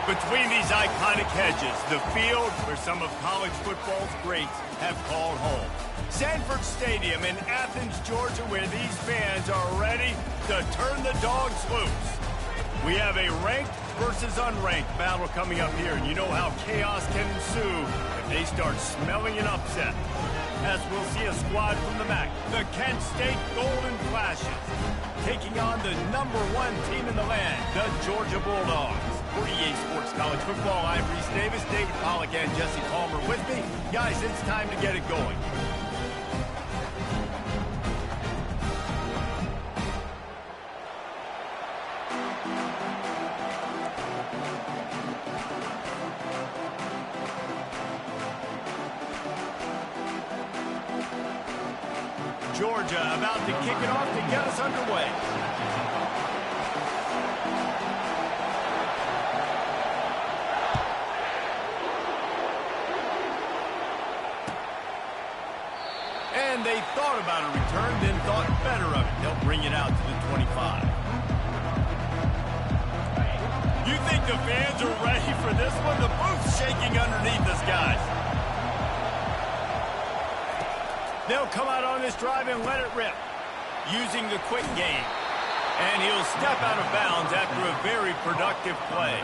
Between these iconic hedges, the field where some of college football's greats have called home. Sanford Stadium in Athens, Georgia, where these fans are ready to turn the dogs loose. We have a ranked versus unranked battle coming up here, and you know how chaos can ensue if they start smelling an upset. As we'll see a squad from the MAC, the Kent State Golden Flashes, taking on the #1 team in the land, the Georgia Bulldogs. For EA Sports College Football, I'm Reese Davis, David Pollack, and Jesse Palmer with me. Guys, it's time to get it going. Georgia about to kick it off to get us underway. And they thought about a return, then thought better of it. They'll bring it out to the 25. You think the fans are ready for this one? The booth's shaking underneath us, guys. They'll come out on this drive and let it rip, using the quick game. And he'll step out of bounds after a very productive play.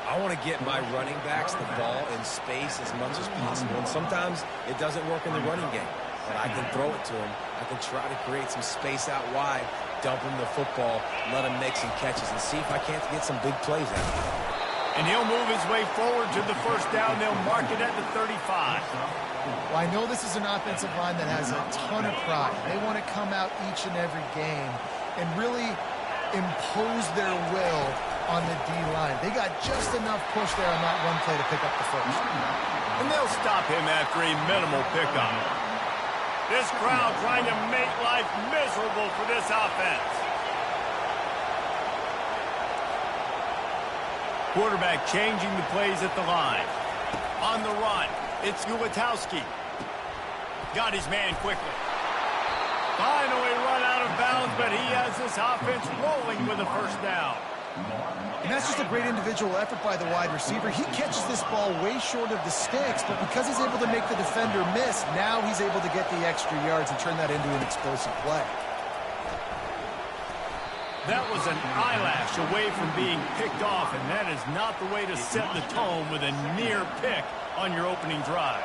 I want to get my running backs the ball in space as much as possible. And sometimes it doesn't work in the running game. But I can throw it to him. I can try to create some space out wide, dump him the football, let him make some catches, and see if I can't get some big plays out of him. And he'll move his way forward to the first down. They'll mark it at the 35. Well, I know this is an offensive line that has a ton of pride. They want to come out each and every game and really impose their will on the D-line. They got just enough push there on that one play to pick up the first. And they'll stop him after a minimal pickup. This crowd trying to make life miserable for this offense. Quarterback changing the plays at the line. On the run, it's Ulatowski. Got his man quickly. Finally run out of bounds, but he has this offense rolling with a first down. And that's just a great individual effort by the wide receiver. He catches this ball way short of the sticks, but because he's able to make the defender miss, now he's able to get the extra yards and turn that into an explosive play. That was an eyelash away from being picked off, and that is not the way to set the tone with a near pick on your opening drive.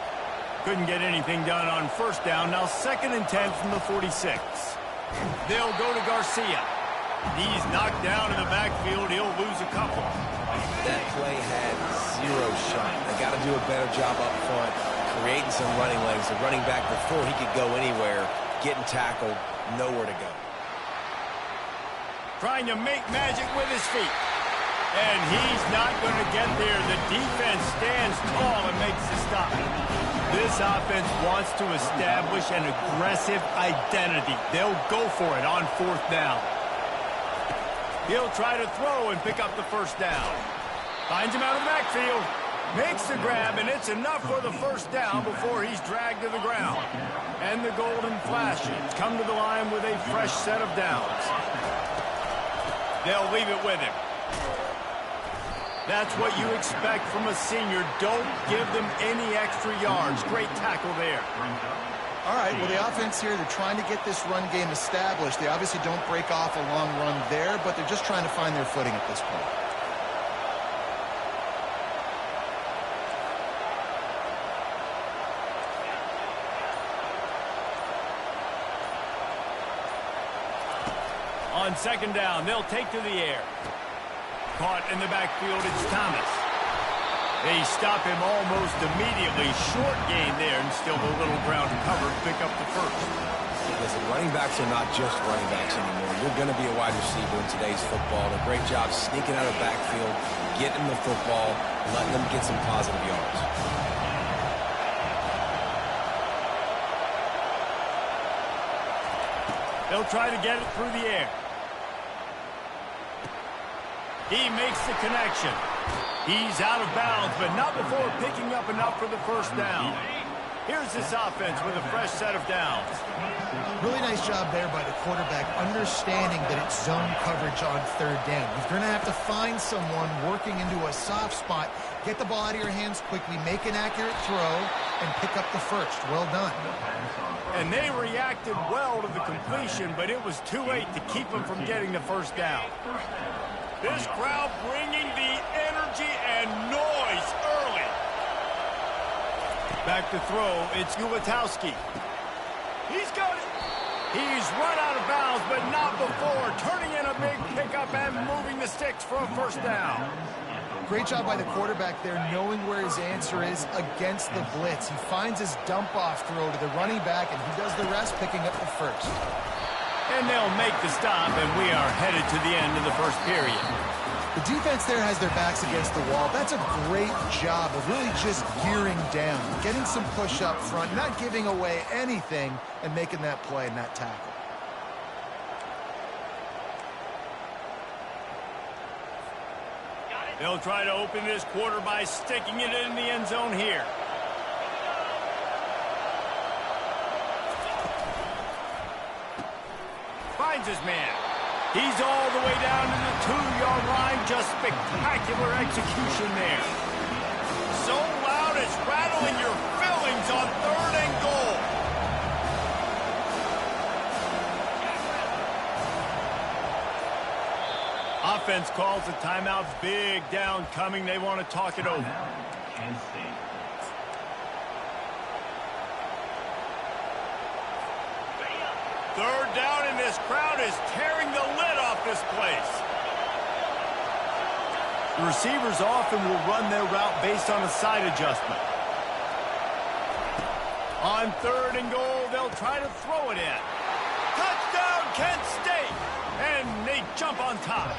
Couldn't get anything done on first down. Now 2nd and 10 from the 46. They'll go to Garcia. He's knocked down in the backfield. He'll lose a couple. That play had zero shot. They got to do a better job up front, creating some running lanes. The running back, before he could go anywhere, getting tackled, nowhere to go. Trying to make magic with his feet. And he's not going to get there. The defense stands tall and makes the stop. This offense wants to establish an aggressive identity. They'll go for it on 4th down. He'll try to throw and pick up the first down. Finds him out of the backfield. Makes the grab, and it's enough for the first down before he's dragged to the ground. And the Golden Flashes come to the line with a fresh set of downs. They'll leave it with him. That's what you expect from a senior. Don't give them any extra yards. Great tackle there. All right, well, the offense here, they're trying to get this run game established. They obviously don't break off a long run there, but they're just trying to find their footing at this point. On 2nd down, they'll take to the air. Caught in the backfield, it's Thomas. They stop him almost immediately. Short gain there, and still a little ground to cover to pick up the first. Listen, running backs are not just running backs anymore. You're going to be a wide receiver in today's football. A great job sneaking out of the backfield, getting them the football, letting them get some positive yards. They'll try to get it through the air. He makes the connection. He's out of bounds, but not before picking up enough for the first down. Here's this offense with a fresh set of downs. Really nice job there by the quarterback, understanding that it's zone coverage on third down. You're going to have to find someone working into a soft spot, get the ball out of your hands quickly, make an accurate throw, and pick up the first. Well done. And they reacted well to the completion, but it was too late to keep them from getting the first down. This crowd bringing the energy and noise early. Back to throw, it's Ulatowski. He's got it. He's run out of bounds, but not before. Turning in a big pickup and moving the sticks for a first down. Great job by the quarterback there, knowing where his answer is against the blitz. He finds his dump-off throw to the running back, and he does the rest, picking up the first. And they'll make the stop, and we are headed to the end of the first period. The defense there has their backs against the wall. That's a great job of really just gearing down, getting some push up front, not giving away anything, and making that play and that tackle. They'll try to open this quarter by sticking it in the end zone here. Finds his man. He's all the way down to the 2-yard line. Just spectacular execution there. So loud it's rattling your fillings on 3rd and goal. Offense calls the timeouts. Big down coming. They want to talk it over. Third down, and this crowd is tearing the lid off this place. The receivers often will run their route based on a side adjustment. On 3rd and goal, they'll try to throw it in. Touchdown, Kent State! And they jump on top.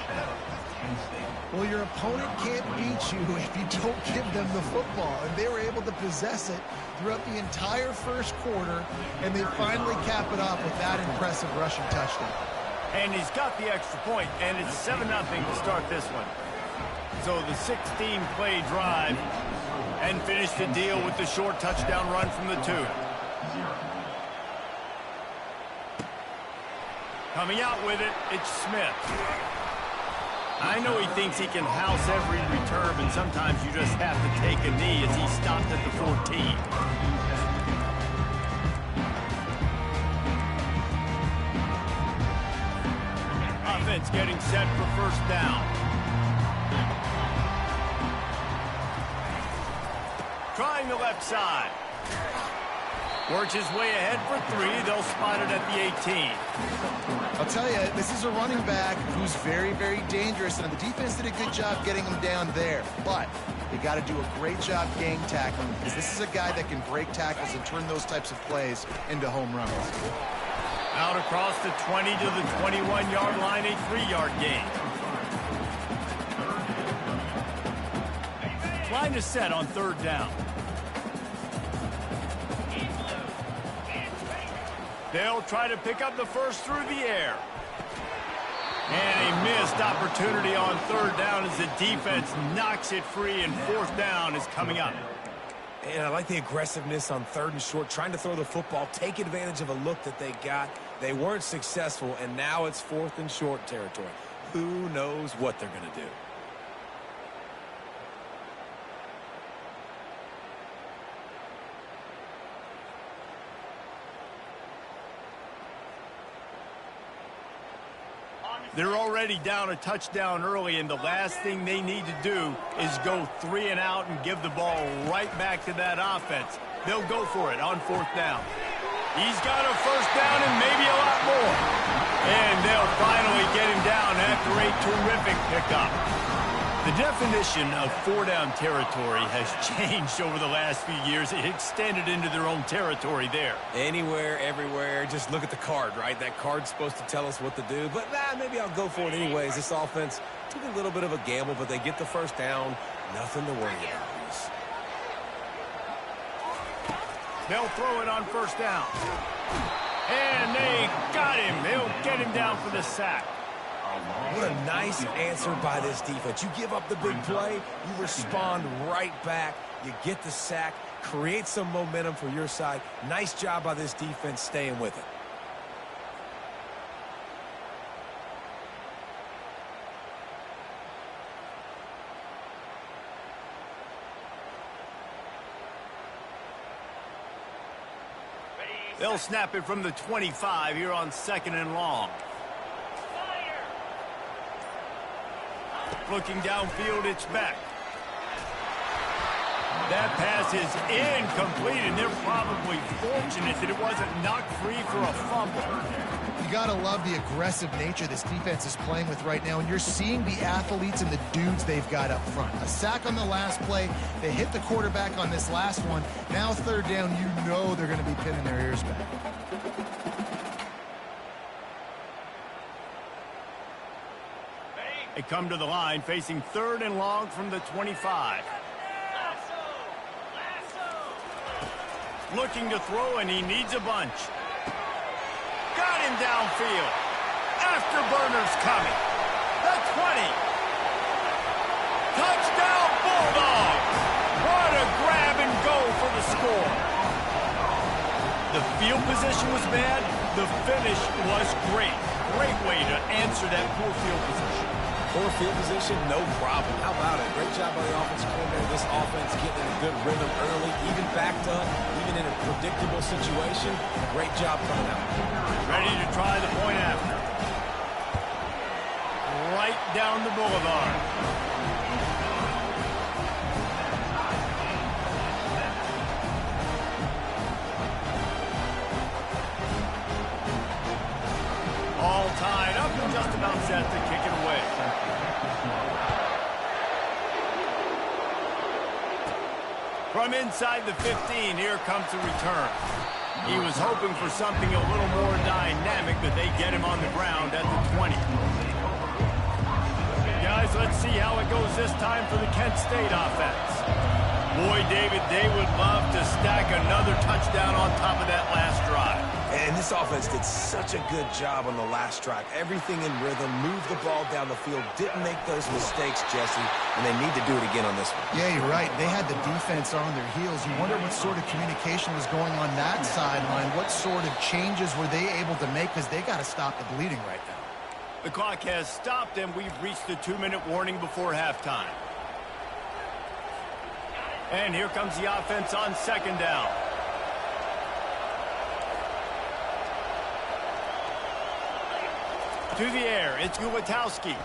Well, your opponent can't beat you if you don't give them the football. And they were able to possess it throughout the entire first quarter, and they finally cap it off with that impressive rushing touchdown. And he's got the extra point, and it's 7-0 to start this one. So the 16-play drive, and finish the deal with the short touchdown run from the 2. Coming out with it, it's Smith. I know he thinks he can house every return, and sometimes you just have to take a knee as he stopped at the 14. Offense getting set for first down. Trying the left side. Works his way ahead for 3. They'll spot it at the 18. I'll tell you, this is a running back who's very, very dangerous, and the defense did a good job getting him down there. But they got to do a great job gang tackling, because this is a guy that can break tackles and turn those types of plays into home runs. Out across the 20 to the 21-yard line, a 3-yard gain. Line is set on 3rd down. They'll try to pick up the first through the air. And a missed opportunity on 3rd down as the defense knocks it free, and 4th down is coming up. And I like the aggressiveness on 3rd and short, trying to throw the football, take advantage of a look that they got. They weren't successful, and now it's 4th and short territory. Who knows what they're going to do? They're already down a touchdown early, and the last thing they need to do is go 3 and out and give the ball right back to that offense. They'll go for it on 4th down. He's got a first down and maybe a lot more. And they'll finally get him down after a terrific pickup. The definition of 4-down territory has changed over the last few years. It extended into their own territory there. Anywhere, everywhere, just look at the card, right? That card's supposed to tell us what to do, but maybe I'll go for it anyways. This offense took a little bit of a gamble, but they get the first down. Nothing to worry about. They'll throw it on 1st down. And they got him. They'll get him down for the sack. What a nice answer by this defense. You give up the big play, you respond right back, you get the sack. create some momentum for your side. Nice job by this defense staying with it. They'll snap it from the 25 here on 2nd and long. Looking downfield, it's back. That pass is incomplete, and they're probably fortunate that it wasn't knocked free for a fumble. You got to love the aggressive nature this defense is playing with right now, and you're seeing the athletes and the dudes they've got up front. A sack on the last play. They hit the quarterback on this last one. Now 3rd down, you know they're going to be pinning their ears back. They come to the line facing 3rd and long from the 25. Looking to throw, and he needs a bunch. Got him downfield. Afterburners coming. The 20. Touchdown Bulldogs. What a grab and go for the score. The field position was bad. The finish was great. Great way to answer that poor field position. Poor field position, no problem. How about it? Great job by the offensive coordinator. This offense getting in a good rhythm early, even backed up, even in a predictable situation. Great job coming out. Ready to try the point after. Right down the boulevard. All tied up and just about set to kick it away. From inside the 15, here comes the return. He was hoping for something a little more dynamic, but they get him on the ground at the 20. Guys, let's see how it goes this time for the Kent State offense. Boy, David, they would love to stack another touchdown on top of that last drive. And this offense did such a good job on the last drive. Everything in rhythm, moved the ball down the field, didn't make those mistakes, Jesse, and they need to do it again on this one. Yeah, you're right. They had the defense on their heels. You wonder what sort of communication was going on that sideline. What sort of changes were they able to make, because they got to stop the bleeding right now. The clock has stopped, and we've reached the 2-minute warning before halftime. And here comes the offense on 2nd down. To the air, it's Ulatowski.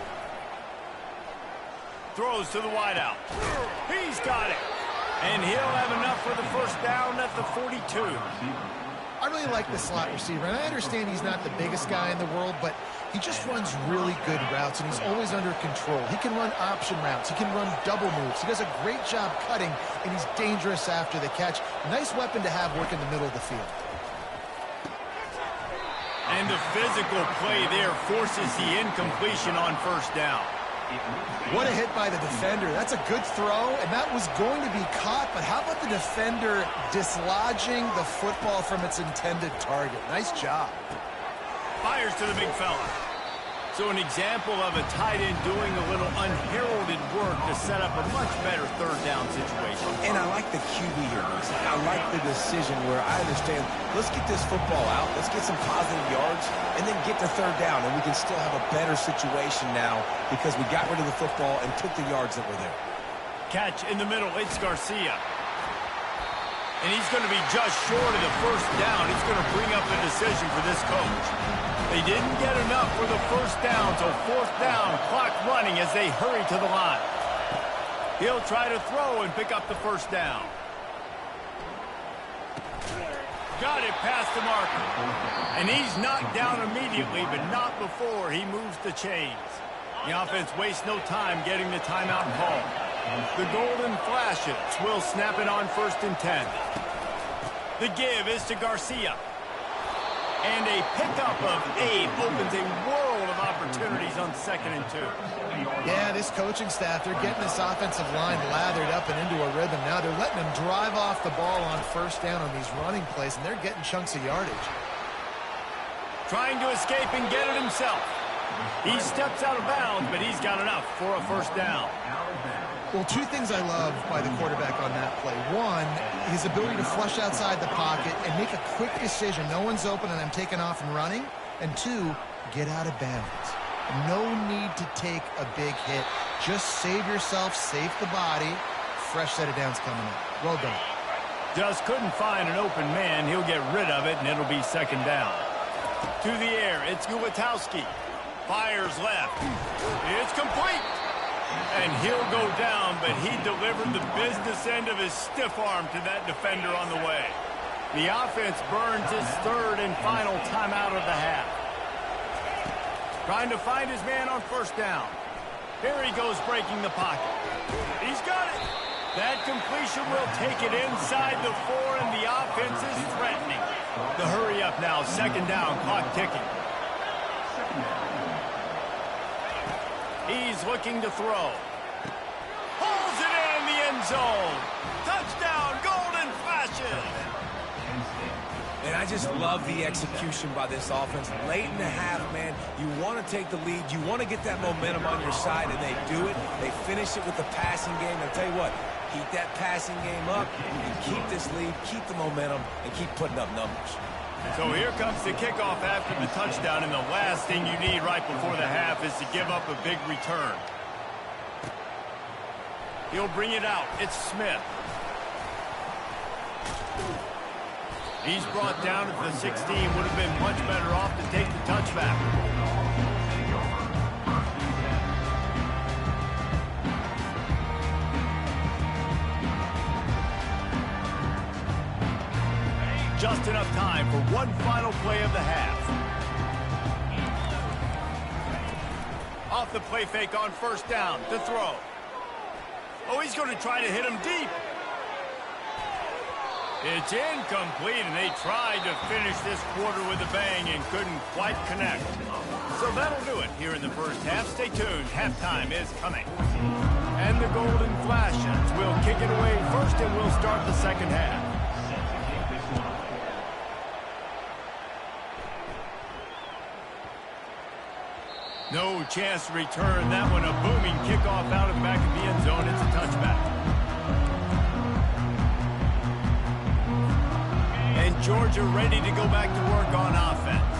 Throws to the wideout. He's got it. And he'll have enough for the first down at the 42. I really like the slot receiver, and I understand he's not the biggest guy in the world, but he just runs really good routes, and he's always under control. He can run option routes. He can run double moves. He does a great job cutting, and he's dangerous after the catch. Nice weapon to have work in the middle of the field. And the physical play there forces the incompletion on 1st down. What a hit by the defender. That's a good throw, and that was going to be caught, but how about the defender dislodging the football from its intended target? Nice job. Fires to the big fella. So an example of a tight end doing a little unheralded work to set up a much better 3rd down situation. And I like the QB here. I like the decision where I understand, let's get this football out, let's get some positive yards, and then get to 3rd down, and we can still have a better situation now because we got rid of the football and took the yards that were there. Catch in the middle, it's Garcia. And he's going to be just short of the 1st down. It's going to bring up a decision for this coach. They didn't get enough for the 1st down, so 4th down, clock running as they hurry to the line. He'll try to throw and pick up the 1st down. Got it past the marker. And he's knocked down immediately, but not before he moves the chains. The offense wastes no time getting the timeout call. The golden flashes will snap it on 1st and 10. The give is to Garcia. And a pickup of 8 opens a world of opportunities on 2nd and 2. Yeah, this coaching staff, they're getting this offensive line lathered up and into a rhythm. Now they're letting them drive off the ball on 1st down on these running plays, and they're getting chunks of yardage. Trying to escape and get it himself. He steps out of bounds, but he's got enough for a 1st down. Well, two things I love by the quarterback on that play. One, his ability to flush outside the pocket and make a quick decision. No one's open and I'm taking off and running. And two, get out of bounds. No need to take a big hit. Just save yourself, save the body. Fresh set of downs coming up. Well done. Just couldn't find an open man. He'll get rid of it, and it'll be second down. To the air, it's Guwatowski. Fires left. It's complete. And he'll go down, but he delivered the business end of his stiff arm to that defender on the way. The offense burns his third and final timeout of the half. Trying to find his man on first down. Here he goes breaking the pocket. He's got it. That completion will take it inside the 4, and the offense is threatening. The hurry up now, second down, clock ticking. He's looking to throw. Pulls it in the end zone. Touchdown, Golden Flashes. And I just love the execution by this offense. Late in the half, man, you want to take the lead. You want to get that momentum on your side, and they do it. They finish it with the passing game. And I'll tell you what, keep that passing game up. You can keep this lead, keep the momentum, and keep putting up numbers. So here comes the kickoff after the touchdown, and the last thing you need right before the half is to give up a big return. He'll bring it out. It's Smith. He's brought down at the 16. Would have been much better off to take the touchback. Just enough time for one final play of the half. Off the play fake on first down to throw. Oh, he's going to try to hit him deep. It's incomplete, and they tried to finish this quarter with a bang and couldn't quite connect. So that'll do it here in the first half. Stay tuned. Halftime is coming. And the Golden Flashes will kick it away first, and we'll start the second half. No chance to return that one. A booming kickoff out of the back of the end zone. It's a touchback. And Georgia ready to go back to work on offense.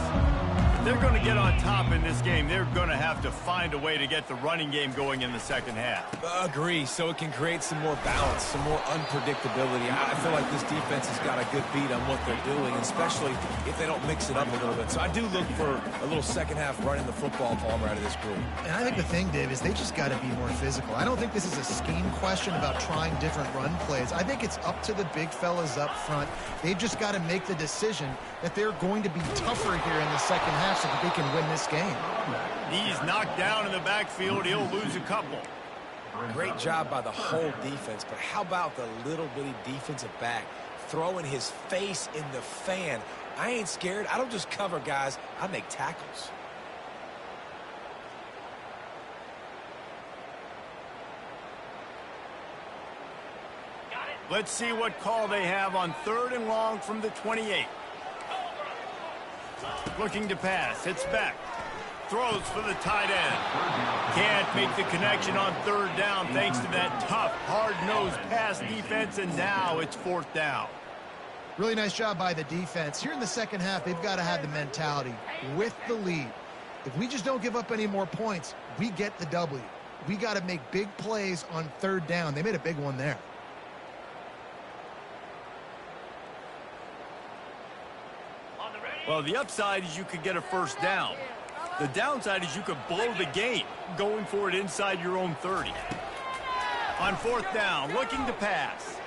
If they're going to get on top in this game, they're going to have to find a way to get the running game going in the second half. Agree, so it can create some more balance, some more unpredictability. I feel like this defense has got a good beat on what they're doing, especially if they don't mix it up a little bit. So I do look for a little second half running the football, Palmer, out of this group. And I think the thing, Dave, is they just got to be more physical. I don't think this is a scheme question about trying different run plays. I think it's up to the big fellas up front. They've just got to make the decision that they're going to be tougher here in the second half so that they can win this game. He's knocked down in the backfield. He'll lose a couple. Great job by the whole defense, but how about the little bitty defensive back throwing his face in the fan? I ain't scared. I don't just cover guys. I make tackles. Let's see what call they have on 3rd and long from the 28. Looking to pass. It's back. Throws for the tight end. Can't make the connection on 3rd down thanks to that tough, hard-nosed pass defense, and now it's 4th down. Really nice job by the defense. Here in the second half, they've got to have the mentality with the lead. If we just don't give up any more points, we get the W. We got to make big plays on 3rd down. They made a big one there. Well, the upside is you could get a first down. The downside is you could blow the game going for it inside your own 30. On 4th down, looking to pass.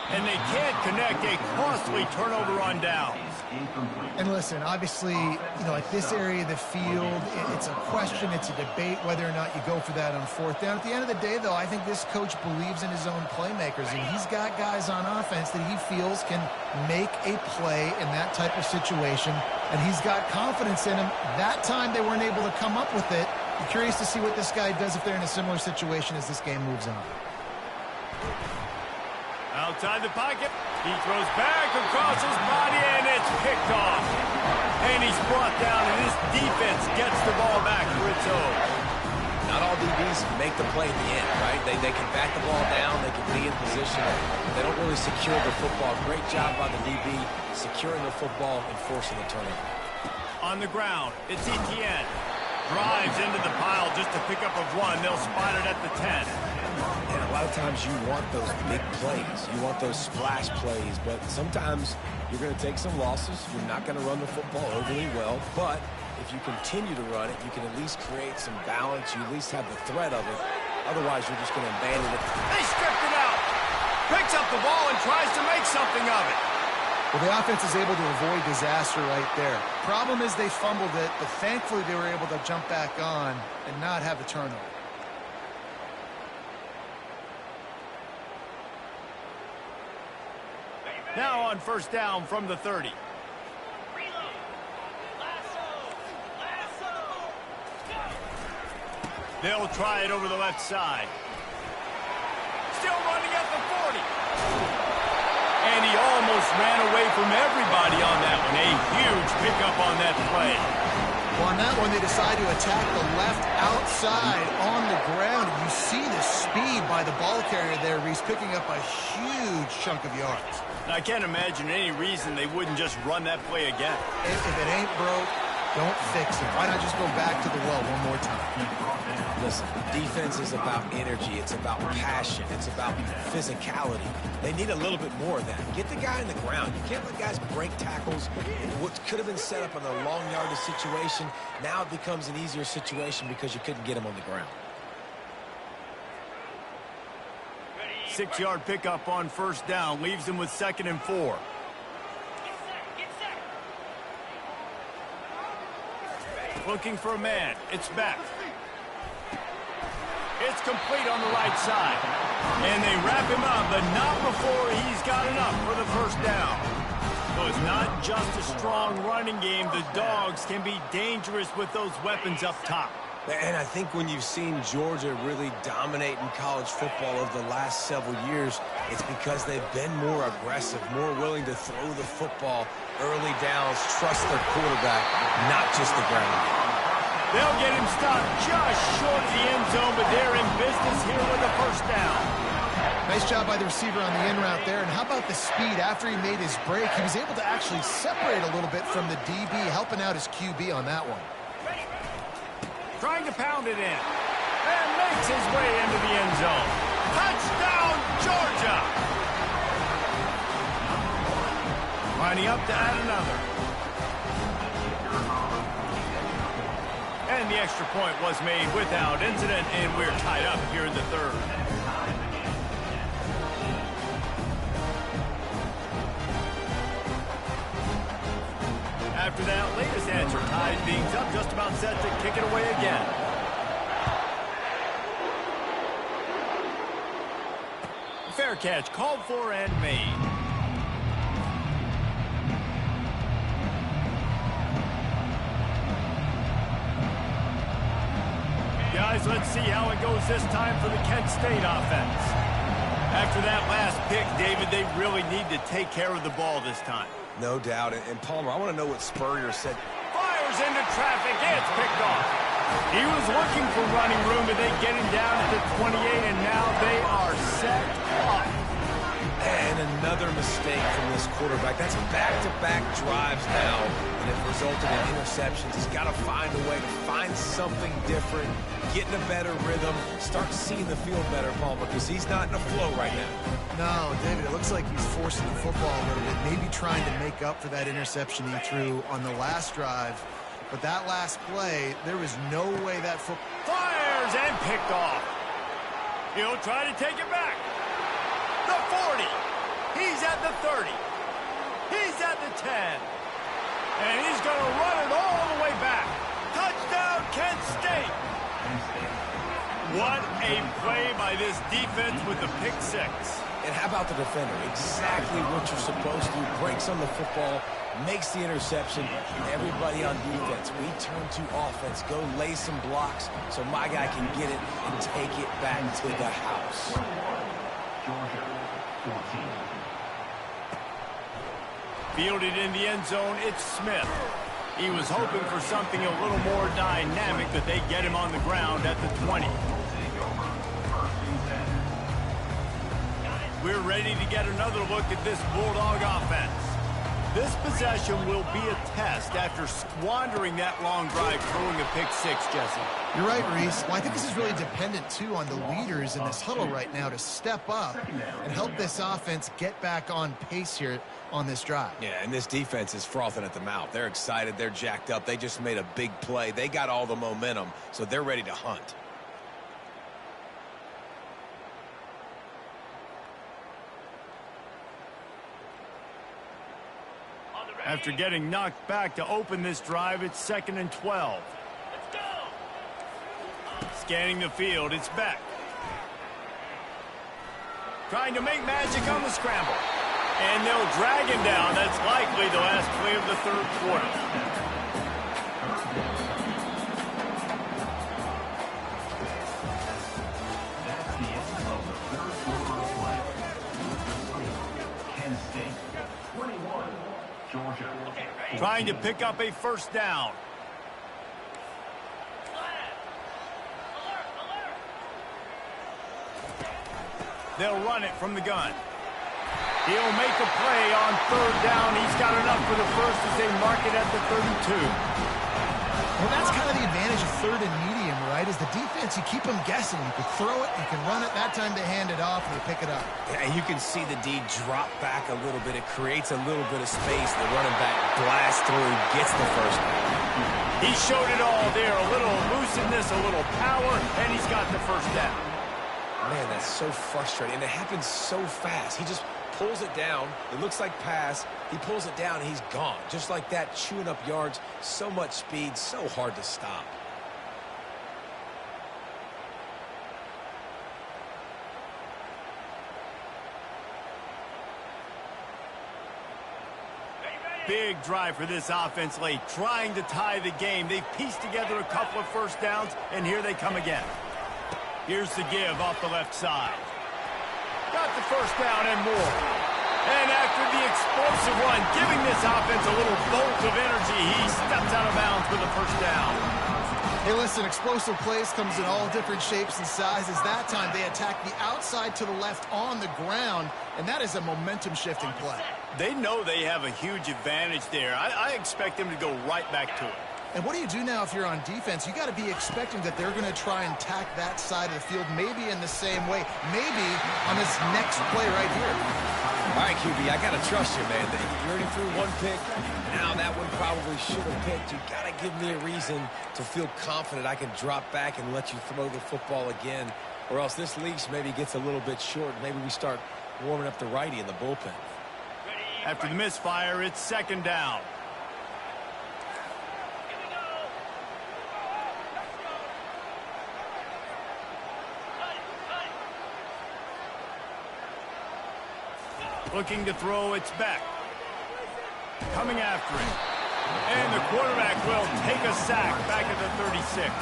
And they can't connect. A costly turnover on downs. And listen, obviously, at this area of the field, it's a question, it's a debate whether or not you go for that on 4th down. At the end of the day, though, I think this coach believes in his own playmakers, and he's got guys on offense that he feels can make a play in that type of situation, and he's got confidence in him. That time they weren't able to come up with it. I'm curious to see what this guy does if they're in a similar situation as this game moves on. Outside the pocket, he throws back across his body, and it's picked off. And he's brought down, and this defense gets the ball back for its own. Not all DBs make the play at the end, right? They can bat the ball down, they can be in position, but they don't really secure the football. Great job by the DB securing the football and forcing the turnover. On the ground, it's Etienne. Drives into the pile just to pick up a run. They'll spot it at the 10. And a lot of times you want those big plays. You want those splash plays, but sometimes you're going to take some losses. You're not going to run the football overly well, but if you continue to run it, you can at least create some balance. You at least have the threat of it. Otherwise, you're just going to abandon it. They stripped it out. Picks up the ball and tries to make something of it. Well, the offense is able to avoid disaster right there. Problem is they fumbled it, but thankfully they were able to jump back on and not have a turnover. Now on first down from the 30. They'll try it over the left side. Still running at the 40. And he almost ran away from everybody on that one. A huge pickup on that play. Well, on that one, they decide to attack the left outside on the ground. You see the speed by the ball carrier there, Reese, picking up a huge chunk of yards. I can't imagine any reason they wouldn't just run that play again. If it ain't broke, don't fix it. Why not just go back to the well one more time? Listen, defense is about energy. It's about passion. It's about physicality. They need a little bit more of that. Get the guy in the ground. You can't let guys break tackles. What could have been set up in a long yardage situation, now it becomes an easier situation because you couldn't get him on the ground. 6-yard pickup on first down. Leaves them with 2nd and 4. Looking for a man. It's back. It's complete on the right side. And they wrap him up, but not before he's got enough for the first down. So it's not just a strong running game. The Dogs can be dangerous with those weapons up top. And I think when you've seen Georgia really dominate in college football over the last several years, it's because they've been more aggressive, more willing to throw the football early downs, trust their quarterback, not just the ground. They'll get him stopped just short of the end zone, but they're in business here with a first down. Nice job by the receiver on the in route there. And how about the speed after he made his break? He was able to actually separate a little bit from the DB, helping out his QB on that one. Trying to pound it in. And makes his way into the end zone. Touchdown, Georgia! Lining up to add another. And the extra point was made without incident, and we're tied up here in the 3rd. After that latest answer, ties things up, just about set to kick it away again. Fair catch, called for and made. Guys, let's see how it goes this time for the Kent State offense. After that last pick, David, they really need to take care of the ball this time. No doubt. And Palmer, I want to know what Spurrier said. Fires into traffic. It's picked off. He was looking for running room, but they get him down at the 28, and now they are set up. And another mistake from this quarterback. That's back-to-back drives now, and it resulted in interceptions. He's got to find a way to find something different, get in a better rhythm, start seeing the field better, Palmer, because he's not in a flow right now. No, David, it looks like he's forcing the football a little bit, maybe trying to make up for that interception he threw on the last drive. But that last play, there was no way that football... Fires and picked off. He'll try to take it back. The 40. He's at the 30. He's at the 10. And he's going to run it all the way back. Touchdown, Kent State. What a play by this defense with the pick 6. And how about the defender? Exactly what you're supposed to do. Breaks on the football, makes the interception. Everybody on defense, we turn to offense. Go lay some blocks so my guy can get it and take it back to the house. Fielded in the end zone, it's Smith. He was hoping for something a little more dynamic, but they get him on the ground at the 20. We're ready to get another look at this Bulldog offense. This possession will be a test after squandering that long drive, throwing a pick six, Jesse. You're right, Reese. Well, I think this is really dependent, too, on the leaders in this huddle right now to step up and help this offense get back on pace here on this drive. Yeah, and this defense is frothing at the mouth. They're excited. They're jacked up. They just made a big play. They got all the momentum, so they're ready to hunt. After getting knocked back to open this drive, it's 2nd and 12. Let's go. Scanning the field, it's Beck. Trying to make magic on the scramble. And they'll drag him down. That's likely the last play of the third quarter. Trying to pick up a first down. They'll run it from the gun. He'll make a play on third down. He's got enough for the first as they mark it at the 32. Well, that's kind of the advantage of third and medium, right? Is the defense, you keep them guessing. You can throw it, you can run it. That time they hand it off and they pick it up. Yeah, you can see the D drop back a little bit. It creates a little bit of space. The running back blasts through, gets the first down. He showed it all there. A little elusiveness, a little power, and he's got the first down. Man, that's so frustrating. And it happens so fast. He just pulls it down. It looks like pass. He pulls it down, and he's gone. Just like that, chewing up yards. So much speed, so hard to stop. Big drive for this offense late, trying to tie the game. They've pieced together a couple of first downs, and here they come again. Here's the give off the left side. Got the first down and more. And after the explosive run, giving this offense a little bolt of energy, he steps out of bounds with a first down. Hey, listen, explosive plays comes in all different shapes and sizes. That time they attack the outside to the left on the ground, and that is a momentum-shifting play. They know they have a huge advantage there. I expect them to go right back to it. And what do you do now if you're on defense? You got to be expecting that they're going to try and attack that side of the field, maybe in the same way, maybe on this next play right here. All right, QB, I got to trust you, man. You already threw one pick. Now that one probably should have picked. You got to give me a reason to feel confident I can drop back and let you throw the football again, or else this leash maybe gets a little bit short. Maybe we start warming up the righty in the bullpen. After the misfire, it's 2nd down. Looking to throw, it's Beck. Coming after him. And the quarterback will take a sack back at the 36.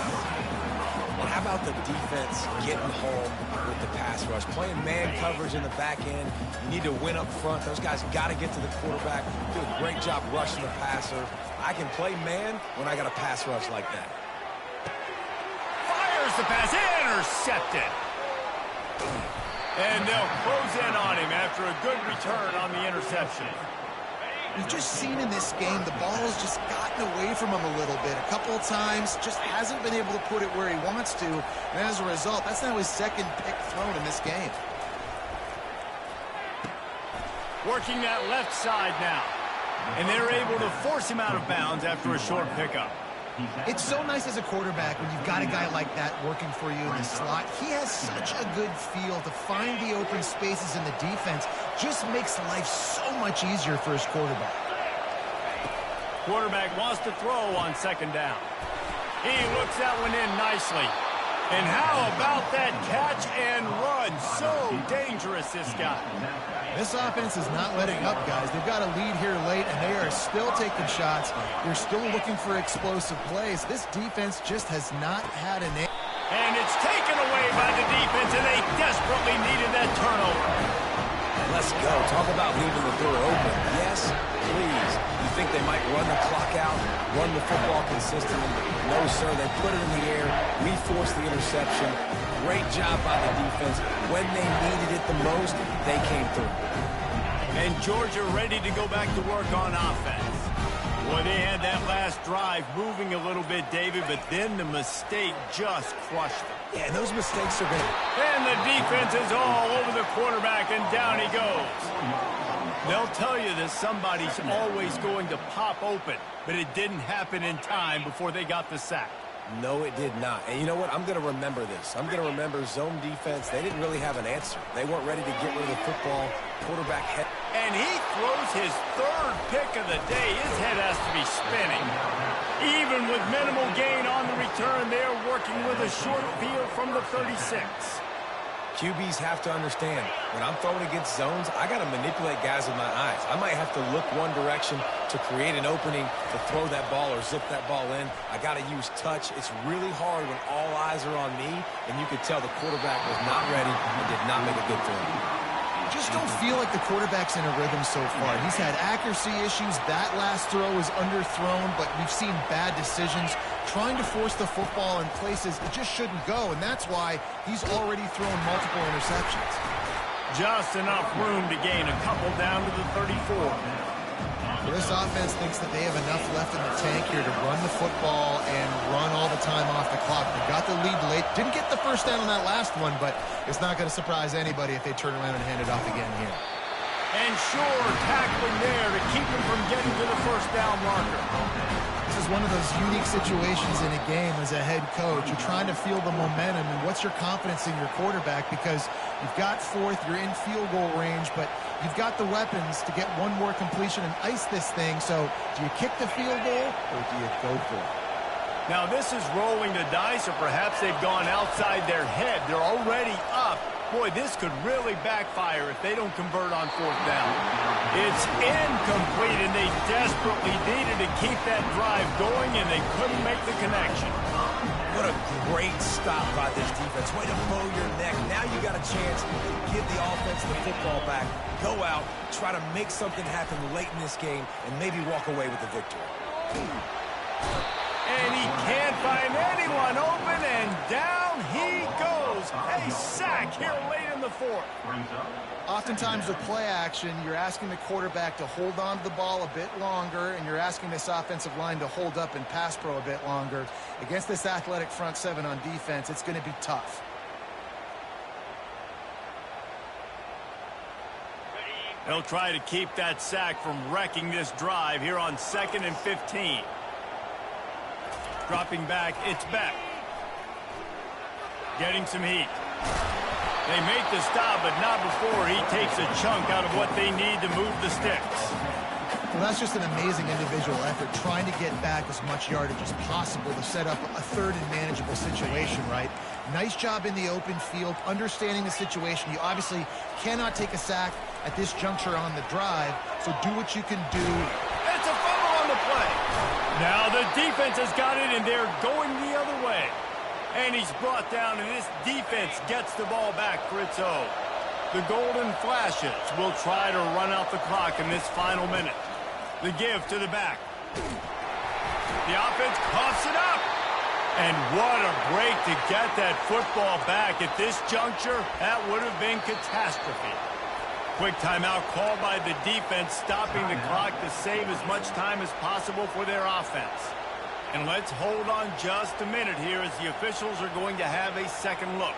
Well, how about the defense getting home with the pass rush? Playing man coverage in the back end. You need to win up front. Those guys got to get to the quarterback. Do a great job rushing the passer. I can play man when I got a pass rush like that. Fires the pass. Intercepted. And they'll close in on him after a good return on the interception. We've just seen in this game the ball has just gotten away from him a little bit. A couple of times, just hasn't been able to put it where he wants to. And as a result, that's now his second pick thrown in this game. Working that left side now. And they're able to force him out of bounds after a short pickup. It's so nice as a quarterback when you've got a guy like that working for you in the slot. He has such a good feel to find the open spaces in the defense. Just makes life so much easier for his quarterback. Quarterback wants to throw on 2nd down. He looks that one in nicely. And how about that catch and run? So dangerous, this guy. This offense is not letting up, guys. They've got a lead here late, and they are still taking shots. They're still looking for explosive plays. This defense just has not had an... And it's taken away by the defense, and they desperately needed that turnover. Let's go. Talk about leaving the door open. Yes, please. You think they might run the clock out, run the football consistently? No, sir. They put it in the air. We forced the interception. Great job by the defense. When they needed it the most, they came through. And Georgia ready to go back to work on offense. Well, they had that last drive moving a little bit, David, but then the mistake just crushed them. Yeah, and those mistakes are going to... And the defense is all over the quarterback, and down he goes. They'll tell you that somebody's always going to pop open, but it didn't happen in time before they got the sack. No, it did not. And you know what? I'm going to remember this. I'm going to remember zone defense. They didn't really have an answer. They weren't ready to get rid of the football. Quarterback head. And he throws his third pick of the day. His head has to be spinning. Even with minimal gain on the return, they're working with a short field from the 36. QBs have to understand, when I'm throwing against zones, I got to manipulate guys with my eyes. I might have to look one direction to create an opening to throw that ball or zip that ball in. I got to use touch. It's really hard when all eyes are on me, and you could tell the quarterback was not ready and did not make a good throw. Just don't feel like the quarterback's in a rhythm so far. He's had accuracy issues. That last throw is underthrown, but we've seen bad decisions trying to force the football in places it just shouldn't go, and that's why he's already thrown multiple interceptions. Just enough room to gain a couple down to the 34. This offense thinks that they have enough left in the tank here to run the football and run all the time off the clock. They got the lead late. Didn't get the first down on that last one, but it's not going to surprise anybody if they turn around and hand it off again here. And sure, tackling there to keep him from getting to the first down marker. This is one of those unique situations in a game as a head coach. You're trying to feel the momentum, and what's your confidence in your quarterback? Because you've got fourth, you're in field goal range, but you've got the weapons to get one more completion and ice this thing. So do you kick the field goal or do you go for it? Now this is rolling the dice, or perhaps they've gone outside their head. They're already up. Boy, this could really backfire if they don't convert on fourth down. It's incomplete, and they desperately needed to keep that drive going, and they couldn't make the connection. What a great stop by this defense. Way to bow your neck. Now you got a chance to give the offense the football back, go out, try to make something happen late in this game, and maybe walk away with the victory. And he can't find anyone open, and down he goes. A sack here late in the fourth. Oftentimes with play action, you're asking the quarterback to hold on to the ball a bit longer, and you're asking this offensive line to hold up and pass pro a bit longer. Against this athletic front seven on defense, it's going to be tough. They'll try to keep that sack from wrecking this drive here on 2nd and 15. Dropping back, it's Beck. Getting some heat. They make the stop, but not before he takes a chunk out of what they need to move the sticks. Well, that's just an amazing individual effort, trying to get back as much yardage as possible to set up a third and manageable situation, right? Nice job in the open field, understanding the situation. You obviously cannot take a sack at this juncture on the drive, so do what you can do. It's a fumble on the play. Now the defense has got it, and they're going the other way. And he's brought down, and this defense gets the ball back for its own. The Golden Flashes will try to run out the clock in this final minute. The give to the back. The offense coughs it up. And what a break to get that football back at this juncture. That would have been catastrophe. Quick timeout called by the defense, stopping the clock to save as much time as possible for their offense. And let's hold on just a minute here as the officials are going to have a second look.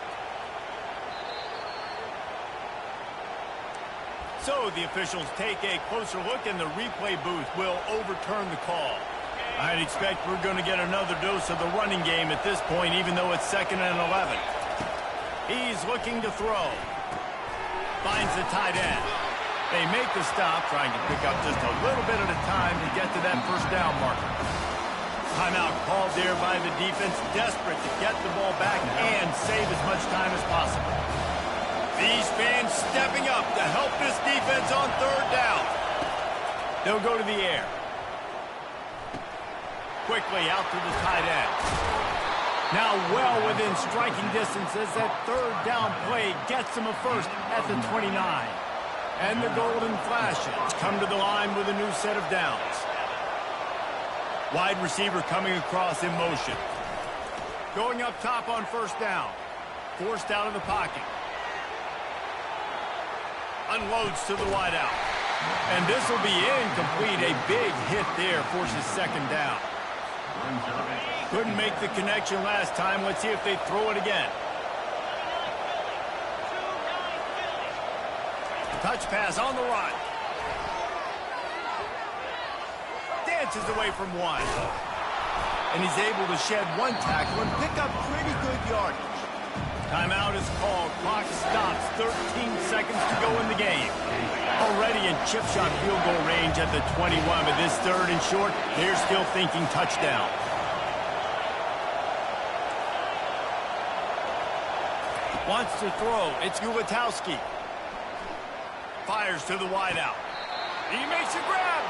So the officials take a closer look, and the replay booth will overturn the call. I'd expect we're going to get another dose of the running game at this point, even though it's 2nd and 11. He's looking to throw. Finds the tight end. They make the stop, trying to pick up just a little bit at a time to get to that first down marker. Timeout called there by the defense, desperate to get the ball back and save as much time as possible. These fans stepping up to help this defense on third down. They'll go to the air. Quickly out to the tight end. Now well within striking distance as that third down play gets them a first at the 29. And the golden flashes come to the line with a new set of downs. Wide receiver coming across in motion. Going up top on first down. Forced out of the pocket. Unloads to the wideout. And this will be incomplete. A big hit there forces second down. Couldn't make the connection last time. Let's see if they throw it again. Touch pass on the run. Dances away from one. And he's able to shed one tackle and pick up pretty good yardage. Timeout is called. Clock stops. 13 seconds to go in the game. Already in chip shot field goal range at the 21, but this third and short, they're still thinking touchdown. Wants to throw. It's Ulatowski. Fires to the wideout. He makes a grab.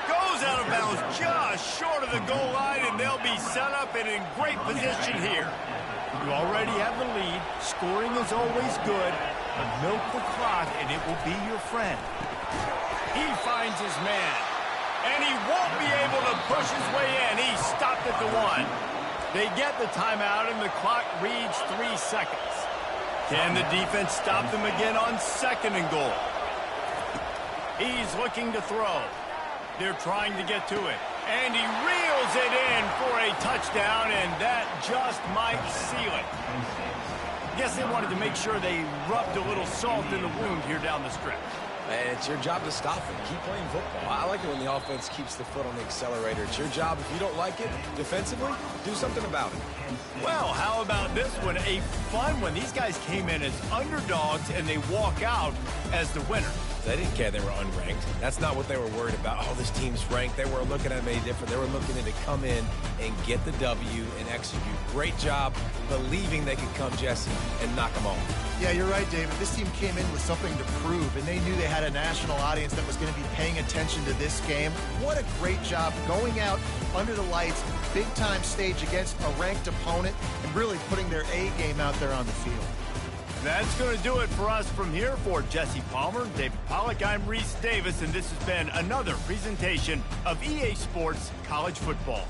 Goes out of bounds just short of the goal line, and they'll be set up and in great position here. You already have the lead. Scoring is always good, but milk the clock, and it will be your friend. He finds his man, and he won't be able to push his way in. He stopped at the 1. They get the timeout, and the clock reads 3 seconds. Can the defense stop them again on second and goal? He's looking to throw. They're trying to get to it. And he reels it in for a touchdown, and that just might seal it. Guess they wanted to make sure they rubbed a little salt in the wound here down the stretch. And it's your job to stop them. Keep playing football. I like it when the offense keeps the foot on the accelerator. It's your job. If you don't like it defensively, do something about it. Well, how about this one? A fun one. These guys came in as underdogs, and they walk out as the winner. They didn't care they were unranked. That's not what they were worried about. Oh, this team's ranked. They weren't looking at them any different. They were looking to come in and get the W and execute. Great job believing they could come, Jesse, and knock them off. Yeah, you're right, David. This team came in with something to prove, and they knew they had a national audience that was going to be paying attention to this game. What a great job going out under the lights, big-time stage against a ranked opponent, and really putting their A game out there on the field. That's going to do it for us from here. For Jesse Palmer, David Pollack, I'm Reese Davis, and this has been another presentation of EA Sports College Football.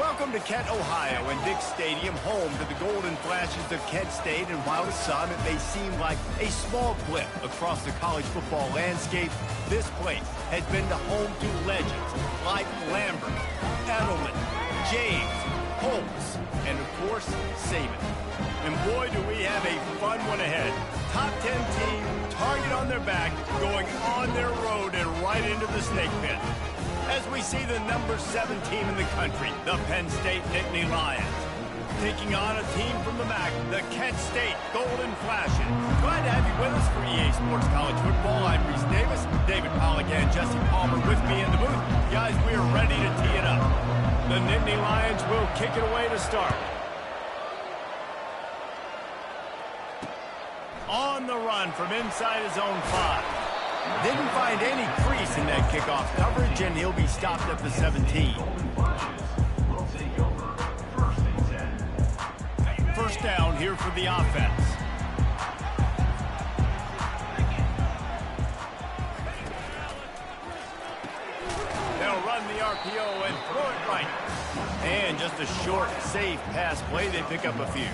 Welcome to Kent, Ohio, and Dick Stadium, home to the Golden Flashes of Kent State. And while to some it may seem like a small blip across the college football landscape, this place has been the home to legends like Lambert, Edelman, James, Holtz, and of course, Saban. And boy, do we have a fun one ahead. Top 10 team, target on their back, going on their road and right into the snake pit. As we see the number 7 team in the country, the Penn State Nittany Lions, taking on a team from the MAC, the Kent State Golden Flashes. Glad to have you with us for EA Sports College Football. I'm Reese Davis, David Pollack and Jesse Palmer with me in the booth. Guys, we are ready to tee it up. The Nittany Lions will kick it away to start. On the run from inside his own 5. Didn't find any crease in that kickoff coverage, and he'll be stopped at the 17. First down here for the offense. again, just a short, safe pass play. They pick up a few.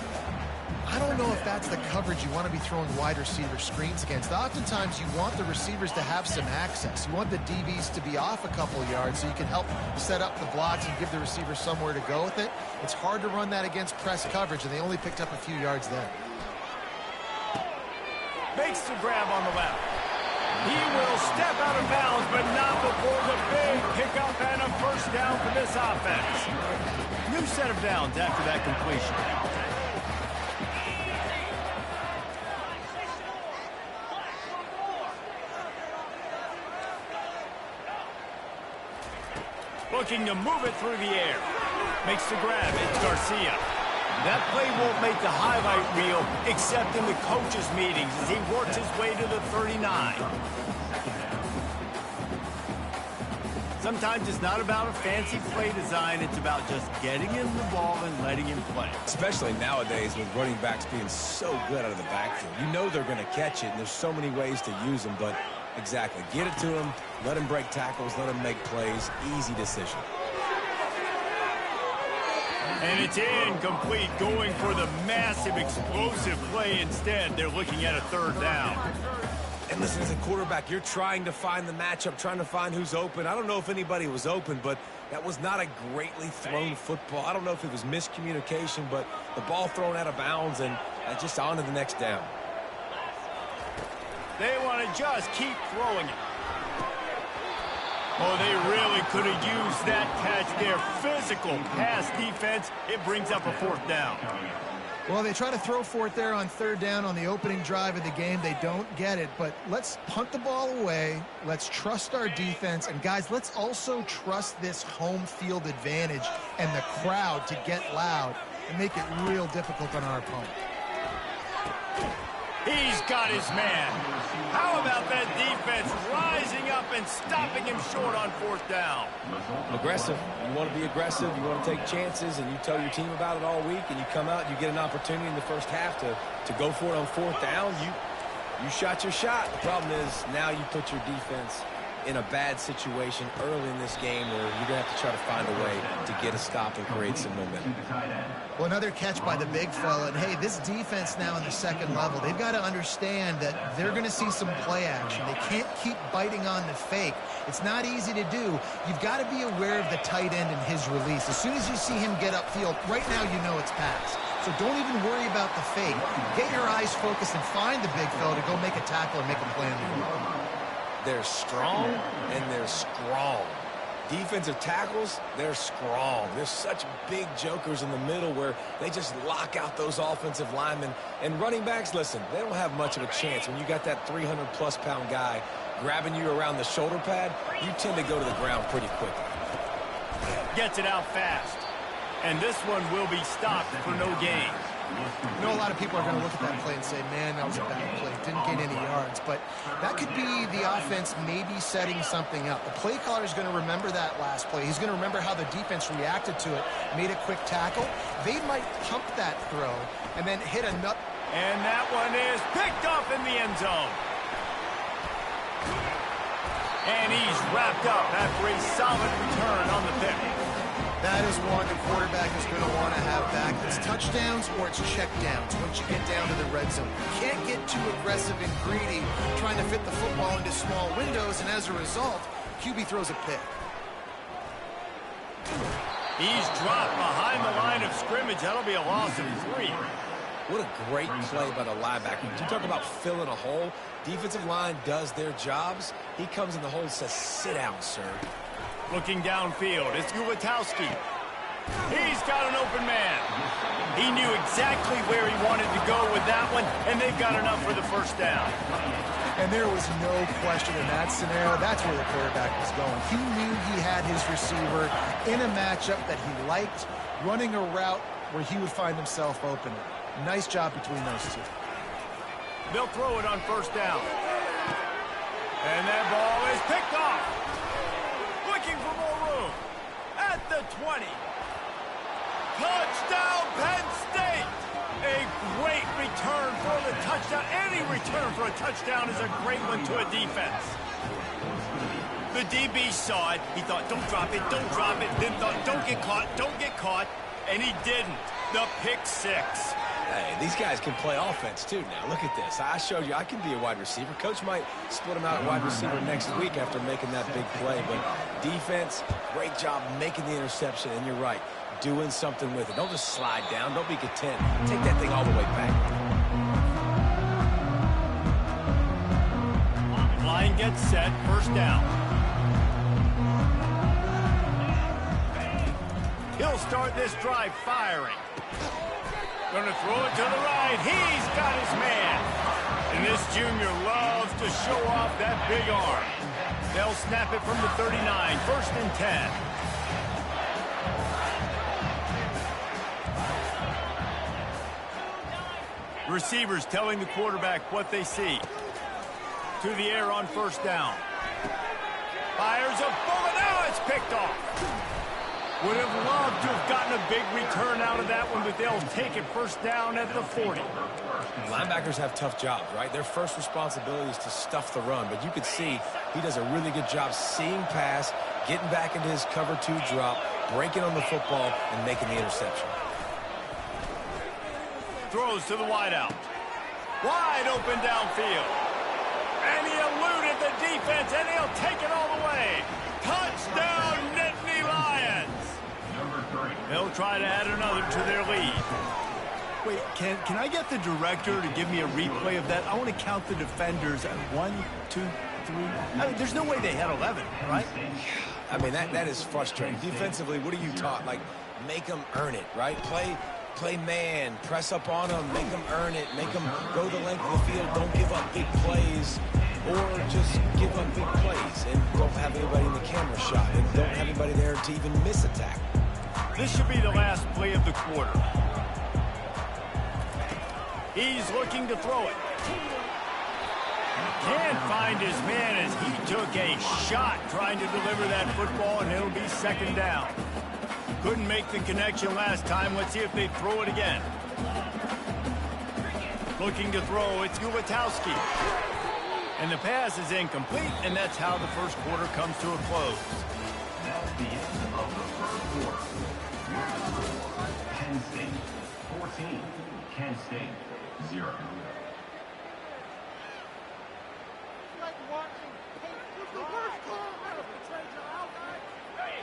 I don't know if that's the coverage you want to be throwing wide receiver screens against. Oftentimes, you want the receivers to have some access. You want the DBs to be off a couple yards so you can help set up the blocks and give the receiver somewhere to go with it. It's hard to run that against press coverage, and they only picked up a few yards there. Makes the grab on the left. He will step out of bounds, but not before the big pickup and a first down for this offense. New set of downs after that completion. Looking to move it through the air. Makes the grab. It's Garcia. That play won't make the highlight reel except in the coaches' meetings as he works his way to the 39. Sometimes it's not about a fancy play design. It's about just getting him the ball and letting him play. Especially nowadays with running backs being so good out of the backfield. You know they're going to catch it, and there's so many ways to use them, but exactly. Get it to him, let him break tackles, let him make plays. Easy decision. And it's incomplete, going for the massive, explosive play instead. They're looking at a third down. And listen, as a quarterback, you're trying to find the matchup, trying to find who's open. I don't know if anybody was open, but that was not a greatly thrown football. I don't know if it was miscommunication, but the ball thrown out of bounds and just on to the next down. They want to just keep throwing it. Oh, they really could have used that catch there. Physical pass defense. It brings up a fourth down. Well, they try to throw for it there on third down on the opening drive of the game. They don't get it, but let's punt the ball away. Let's trust our defense. And, guys, let's also trust this home field advantage and the crowd to get loud and make it real difficult on our opponent. He's got his man. How about that defense rising up and stopping him short on fourth down? Aggressive. You want to be aggressive. You want to take chances, and you tell your team about it all week, and you come out and you get an opportunity in the first half to go for it on fourth down. You shot your shot. The problem is now you put your defense in a bad situation early in this game where you're going to have to try to find a way to get a stop and create some momentum. Well, another catch by the big fella. And, hey, this defense now in the second level, they've got to understand that they're going to see some play action. They can't keep biting on the fake. It's not easy to do. You've got to be aware of the tight end and his release. As soon as you see him get upfield, right now you know it's pass. So don't even worry about the fake. Get your eyes focused and find the big fella to go make a tackle or make a play on the ball. They're strong, and they're strong. Defensive tackles, they're strong. There's such big jokers in the middle where they just lock out those offensive linemen. And running backs, listen, they don't have much of a chance. When you got that 300-plus pound guy grabbing you around the shoulder pad, you tend to go to the ground pretty quickly. Gets it out fast. And this one will be stopped for no gain. You know, a lot of people are going to look at that play and say, man, that was a bad play. Didn't gain any yards. But that could be the offense maybe setting something up. The play caller is going to remember that last play. He's going to remember how the defense reacted to it, made a quick tackle. They might pump that throw and then hit a nut. And that one is picked up in the end zone. And he's wrapped up after a solid return on the pick. That is one the quarterback is going to want to have back. It's touchdowns or it's checkdowns once you get down to the red zone. You can't get too aggressive and greedy trying to fit the football into small windows, and as a result, QB throws a pick. He's dropped behind the line of scrimmage. That'll be a loss of 3. What a great play by the linebacker. You talk about filling a hole. Defensive line does their jobs. He comes in the hole and says, sit down, sir. Looking downfield, it's Ulatowski. He's got an open man. He knew exactly where he wanted to go with that one, and they've got enough for the first down. And there was no question in that scenario. That's where the quarterback was going. He knew he had his receiver in a matchup that he liked, running a route where he would find himself open. Nice job between those two. They'll throw it on first down. And that ball is picked off. Looking for more room. At the 20. Touchdown, Penn State. A great return for the touchdown. Any return for a touchdown is a great one to a defense. The DB saw it. He thought, don't drop it, don't drop it. Then thought, don't get caught. And he didn't. The pick six. Hey, these guys can play offense, too, now. Look at this. I showed you I can be a wide receiver. Coach might split him out at wide receiver next week after making that big play. But defense, great job making the interception. And you're right, doing something with it. Don't just slide down. Don't be content. Take that thing all the way back. Line gets set. First down. He'll start this drive firing. Gonna throw it to the right. He's got his man. And this junior loves to show off that big arm. They'll snap it from the 39. First and 10. Receivers telling the quarterback what they see. To the air on first down. Fires a bullet. Now it's picked off. Would have loved to have gotten a big return out of that one, but they'll take it first down at the 40. Linebackers have tough jobs, right? Their first responsibility is to stuff the run, but you can see he does a really good job seeing pass, getting back into his cover two drop, breaking on the football, and making the interception. Throws to the wideout. Wide open downfield. And he eluded the defense, and he'll take it all the way. Touchdown, Nittany Lions. They'll try to add another to their lead. Wait, can I get the director to give me a replay of that? I want to count the defenders at 1, 2, 3. I mean, there's no way they had 11, right? I mean, that is frustrating. Defensively, what are you taught? Like, make them earn it, right? Play man, press up on them, make them earn it, make them go the length of the field, don't give up big plays, or just give up big plays and don't have anybody in the camera shot and don't have anybody there to even miss a tackle. This should be the last play of the quarter. He's looking to throw it. Can't find his man as he took a shot trying to deliver that football, and it'll be second down. Couldn't make the connection last time. Let's see if they throw it again. Looking to throw, it's Gulatowski. And the pass is incomplete, and that's how the first quarter comes to a close. That's the end of the first quarter. Penn State 14, Kent State 0.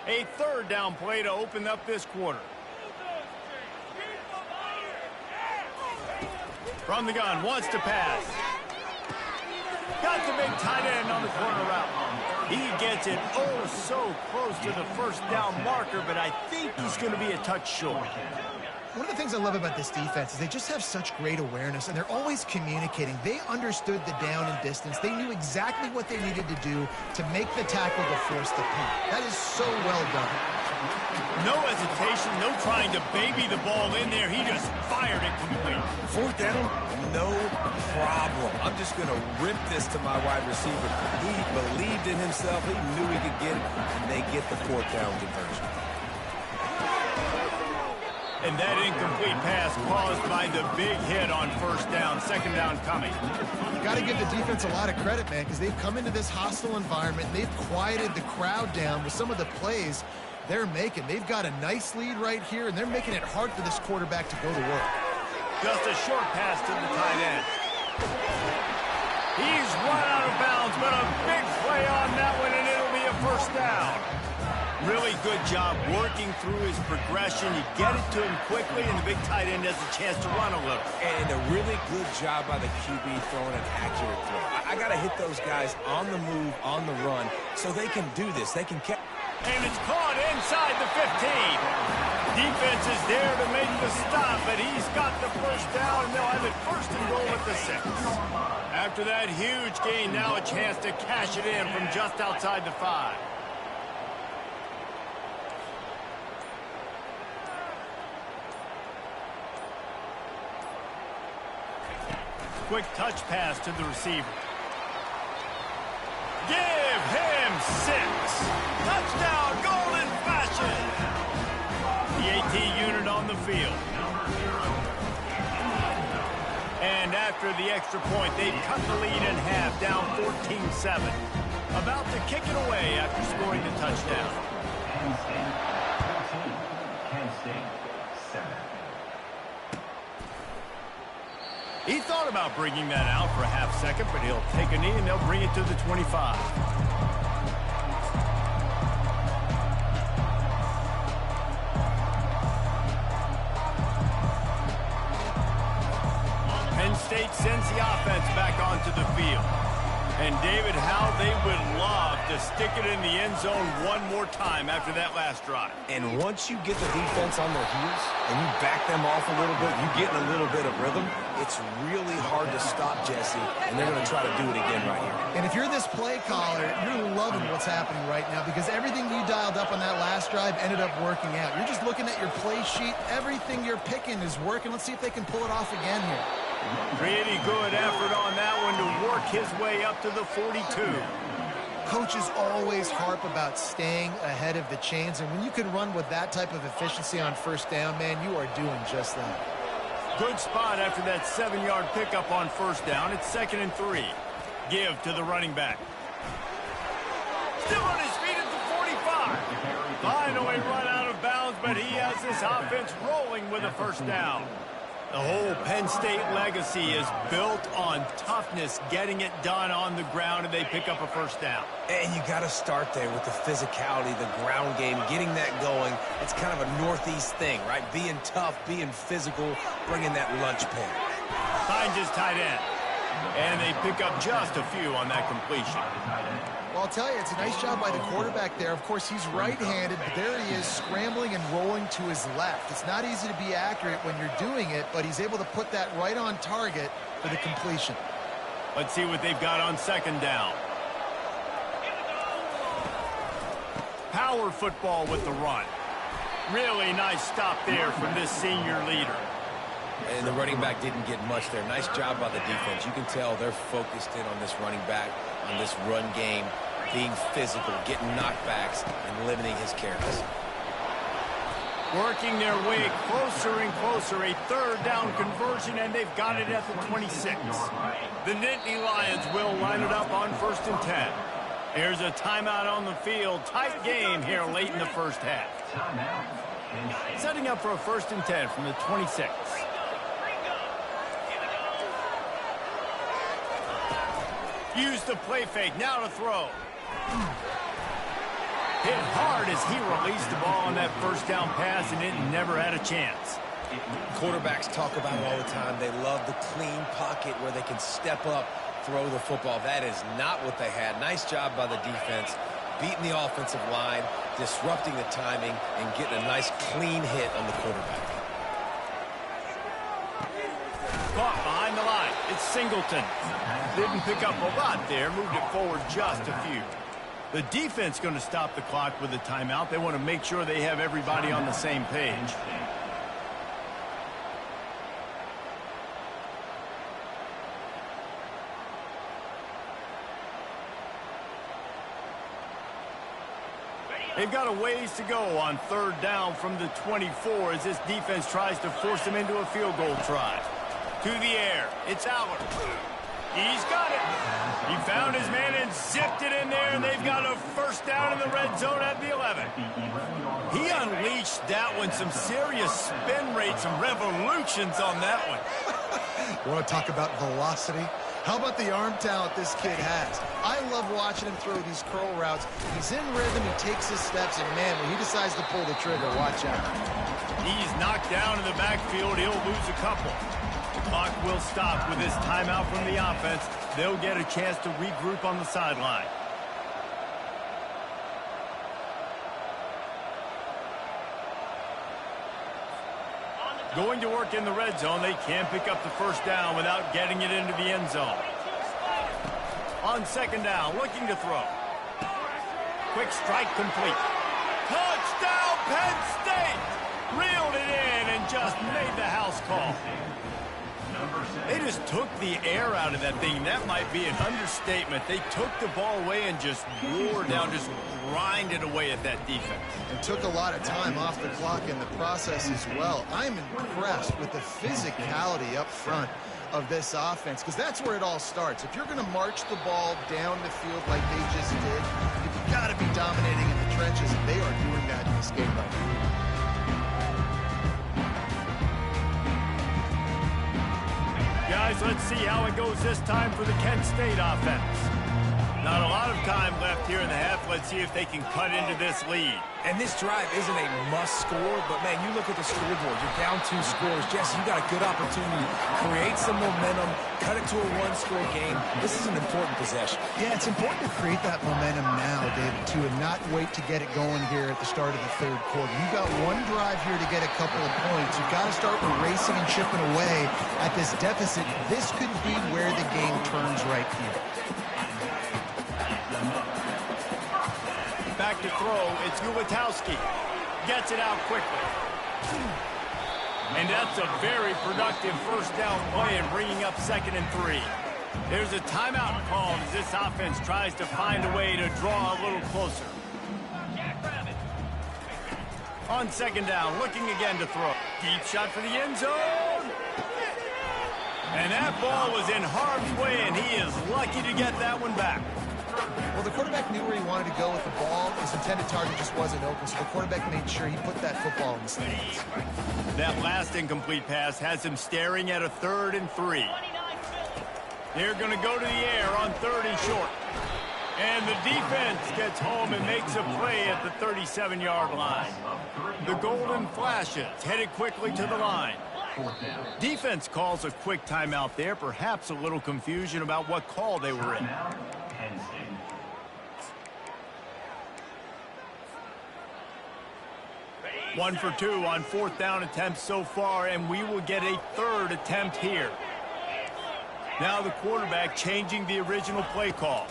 A third down play to open up this quarter. From the gun, wants to pass. Got the big tight end on the corner route. He gets it oh so close to the first down marker, but I think he's going to be a touch short. One of the things I love about this defense is they just have such great awareness, and they're always communicating. They understood the down and distance. They knew exactly what they needed to do to make the tackle to force the punt. That is so well done. No hesitation, no trying to baby the ball in there. He just fired it complete. Fourth down, no problem. I'm just going to rip this to my wide receiver. He believed in himself. He knew he could get it, and they get the fourth down conversion. And that incomplete pass caused by the big hit on first down. Second down coming. You got to give the defense a lot of credit, man, because they've come into this hostile environment. They've quieted the crowd down with some of the plays they're making. They've got a nice lead right here, and they're making it hard for this quarterback to go to work. Just a short pass to the tight end. He's run out of bounds, but a big play on that one, and it'll be a first down. Really good job working through his progression. You get it to him quickly, and the big tight end has a chance to run a little. And a really good job by the QB throwing an accurate throw. I got to hit those guys on the move, on the run, so they can do this. They can catch. And it's caught inside the 15. Defense is there to make the stop, but he's got the first down, and they'll have it first and goal at the 6. After that huge gain, now a chance to cash it in from just outside the 5. Quick touch pass to the receiver. Give him 6. Touchdown, golden fashion. The AT unit on the field. And after the extra point, they cut the lead in half, down 14-7. About to kick it away after scoring the touchdown. Penn State 14, Penn State 7. He thought about bringing that out for a half second, but he'll take a knee and they'll bring it to the 25. Penn State sends the offense back onto the field. And, David, how they would love to stick it in the end zone one more time after that last drive. And once you get the defense on their heels and you back them off a little bit, you get in a little bit of rhythm, it's really hard to stop, Jesse, and they're going to try to do it again right here. And if you're this play caller, you're loving what's happening right now because everything you dialed up on that last drive ended up working out. You're just looking at your play sheet. Everything you're picking is working. Let's see if they can pull it off again here. Pretty good effort on that one to work his way up to the 42. Coaches always harp about staying ahead of the chains, and when you can run with that type of efficiency on first down, man, you are doing just that. Good spot after that 7-yard pickup on first down. It's 2nd and 3. Give to the running back. Still on his feet at the 45. Finally run out of bounds, but he has this offense rolling with a first down. The whole Penn State legacy is built on toughness, getting it done on the ground, and they pick up a first down. And you got to start there with the physicality, the ground game, getting that going. It's kind of a Northeast thing, right? Being tough, being physical, bringing that lunch pail. Finds his tight end. And they pick up just a few on that completion. Well, I'll tell you, it's a nice job by the quarterback there. Of course, he's right-handed, but there he is scrambling and rolling to his left. It's not easy to be accurate when you're doing it, but he's able to put that right on target for the completion. Let's see what they've got on 2nd down. Power football with the run. Really nice stop there from this senior leader. And the running back didn't get much there. Nice job by the defense. You can tell they're focused in on this running back, on this run game, being physical, getting knockbacks, and limiting his carries. Working their way closer and closer. A 3rd down conversion, and they've got it at the 26. The Nittany Lions will line it up on 1st and 10. Here's a timeout on the field. Tight game here late in the first half. Setting up for a 1st and 10 from the 26. Use the play fake, now to throw. Hit hard as he released the ball on that first down pass, and it never had a chance. Quarterbacks talk about it all the time. They love the clean pocket where they can step up, throw the football. That is not what they had. Nice job by the defense, beating the offensive line, disrupting the timing, and getting a nice clean hit on the quarterback. Caught behind the line. It's Singleton. Didn't pick up a lot there. Moved it forward just a few. The defense going to stop the clock with a timeout. They want to make sure they have everybody on the same page. They've got a ways to go on 3rd down from the 24 as this defense tries to force them into a field goal try. To the air. It's Allard. He's got it. He found his man and zipped it in there, and they've got a first down in the red zone at the 11. He unleashed that one. Some serious spin rates, some revolutions on that one. You want to talk about velocity? How about the arm talent this kid has? I love watching him throw these curl routes. He's in rhythm, he takes his steps, and man, when he decides to pull the trigger, watch out. He's knocked down in the backfield. He'll lose a couple. The clock will stop with this timeout from the offense. They'll get a chance to regroup on the sideline. Going to work in the red zone. They can pick up the first down without getting it into the end zone. On 2nd down, looking to throw. Quick strike complete. Touchdown, Penn State! Reeled it in and just made the house call. They just took the air out of that thing. That might be an understatement. They took the ball away and just wore down, just grinded away at that defense. And took a lot of time off the clock in the process as well. I'm impressed with the physicality up front of this offense, because that's where it all starts. If you're going to march the ball down the field like they just did, you've got to be dominating in the trenches, and they are doing that in this game right now. Guys, let's see how it goes this time for the Kent State offense. Not a lot of time left here in the half. Let's see if they can cut into this lead. And this drive isn't a must score, but, man, you look at the scoreboard. You're down 2 scores. Jesse, you got a good opportunity to create some momentum, cut it to a 1-score game. This is an important possession. Yeah, it's important to create that momentum now, David, too, and not wait to get it going here at the start of the third quarter. You've got one drive here to get a couple of points. You've got to start racing and chipping away at this deficit. This could be where the game turns right here. Back to throw, it's Ncaa. Gets it out quickly. And that's a very productive first down play and bringing up 2nd and 3. There's a timeout called as this offense tries to find a way to draw a little closer. On 2nd down, looking again to throw. Deep shot for the end zone. And that ball was in harm's way, and he is lucky to get that one back. Well, the quarterback knew where he wanted to go with the ball. His intended target just wasn't open, so the quarterback made sure he put that football in the stands. That last incomplete pass has him staring at a 3rd and 3. They're going to go to the air on 3rd and short. And the defense gets home and makes a play at the 37-yard line. The golden flashes headed quickly to the line. Defense calls a quick timeout there, perhaps a little confusion about what call they were in. 1 for 2 on 4th down attempts so far, and we will get a 3rd attempt here. Now the quarterback changing the original play call.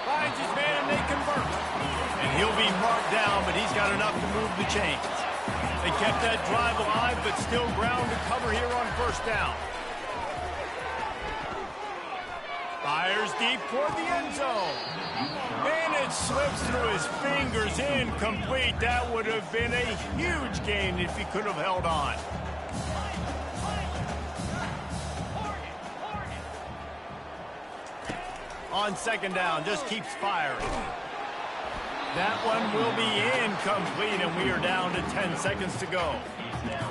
Finds his man, and they convert. And he'll be marked down, but he's got enough to move the chains. They kept that drive alive, but still ground to cover here on 1st down. Fires deep toward the end zone. And it slips through his fingers, incomplete. That would have been a huge gain if he could have held on. On 2nd down, just keeps firing. That one will be incomplete, and we are down to 10 seconds to go.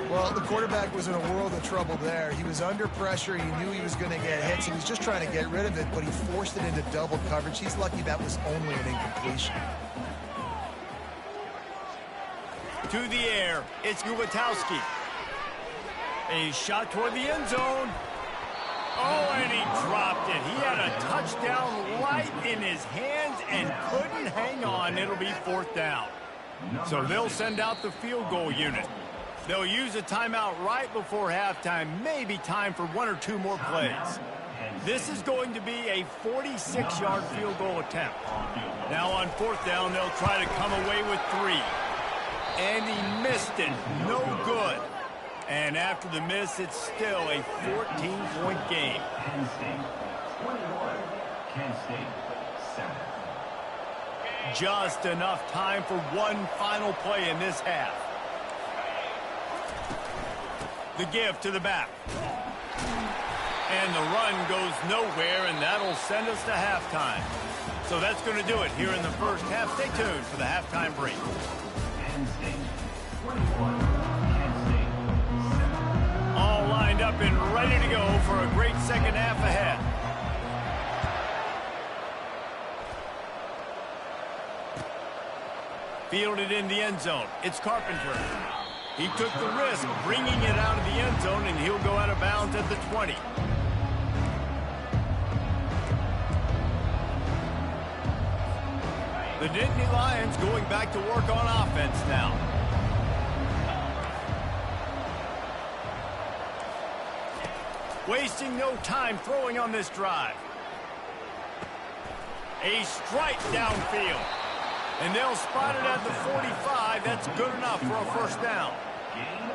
Well, the quarterback was in a world of trouble there. He was under pressure. He knew he was going to get hit, so he was just trying to get rid of it, but he forced it into double coverage. He's lucky that was only an incompletion. To the air, it's Ncaa. A shot toward the end zone. Oh, and he dropped it. He had a touchdown right in his hands and couldn't hang on. It'll be 4th down. So they'll send out the field goal unit. They'll use a timeout right before halftime, maybe time for 1 or 2 more plays. This is going to be a 46-yard field goal attempt. Now on 4th down, they'll try to come away with 3. And he missed it. No good. And after the miss, it's still a 14-point game. Penn State 21. Kent State 7. Just enough time for one final play in this half. The give to the back. And the run goes nowhere, and that'll send us to halftime. So that's going to do it here in the first half. Stay tuned for the halftime break. Penn State 21. Kent State 7. All lined up and ready to go for a great second half ahead. Fielded in the end zone. It's Carpenter. He took the risk bringing it out of the end zone, and he'll go out of bounds at the 20. The Nittany Lions going back to work on offense now. Wasting no time throwing on this drive. A strike downfield. And they'll spot it at the 45. That's good enough for a first down.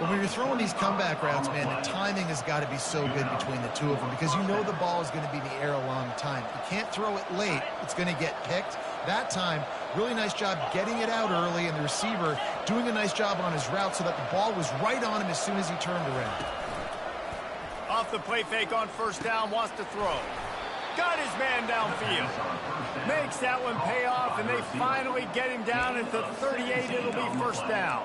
Well, when you're throwing these comeback routes, man, the timing has got to be so good between the two of them because you know the ball is going to be in the air a long time. You can't throw it late. It's going to get picked. That time, really nice job getting it out early, and the receiver doing a nice job on his route so that the ball was right on him as soon as he turned around. Off the play fake on first down, wants to throw. Got his man downfield. Makes that one pay off, and they finally get him down at the 38. It'll be first down.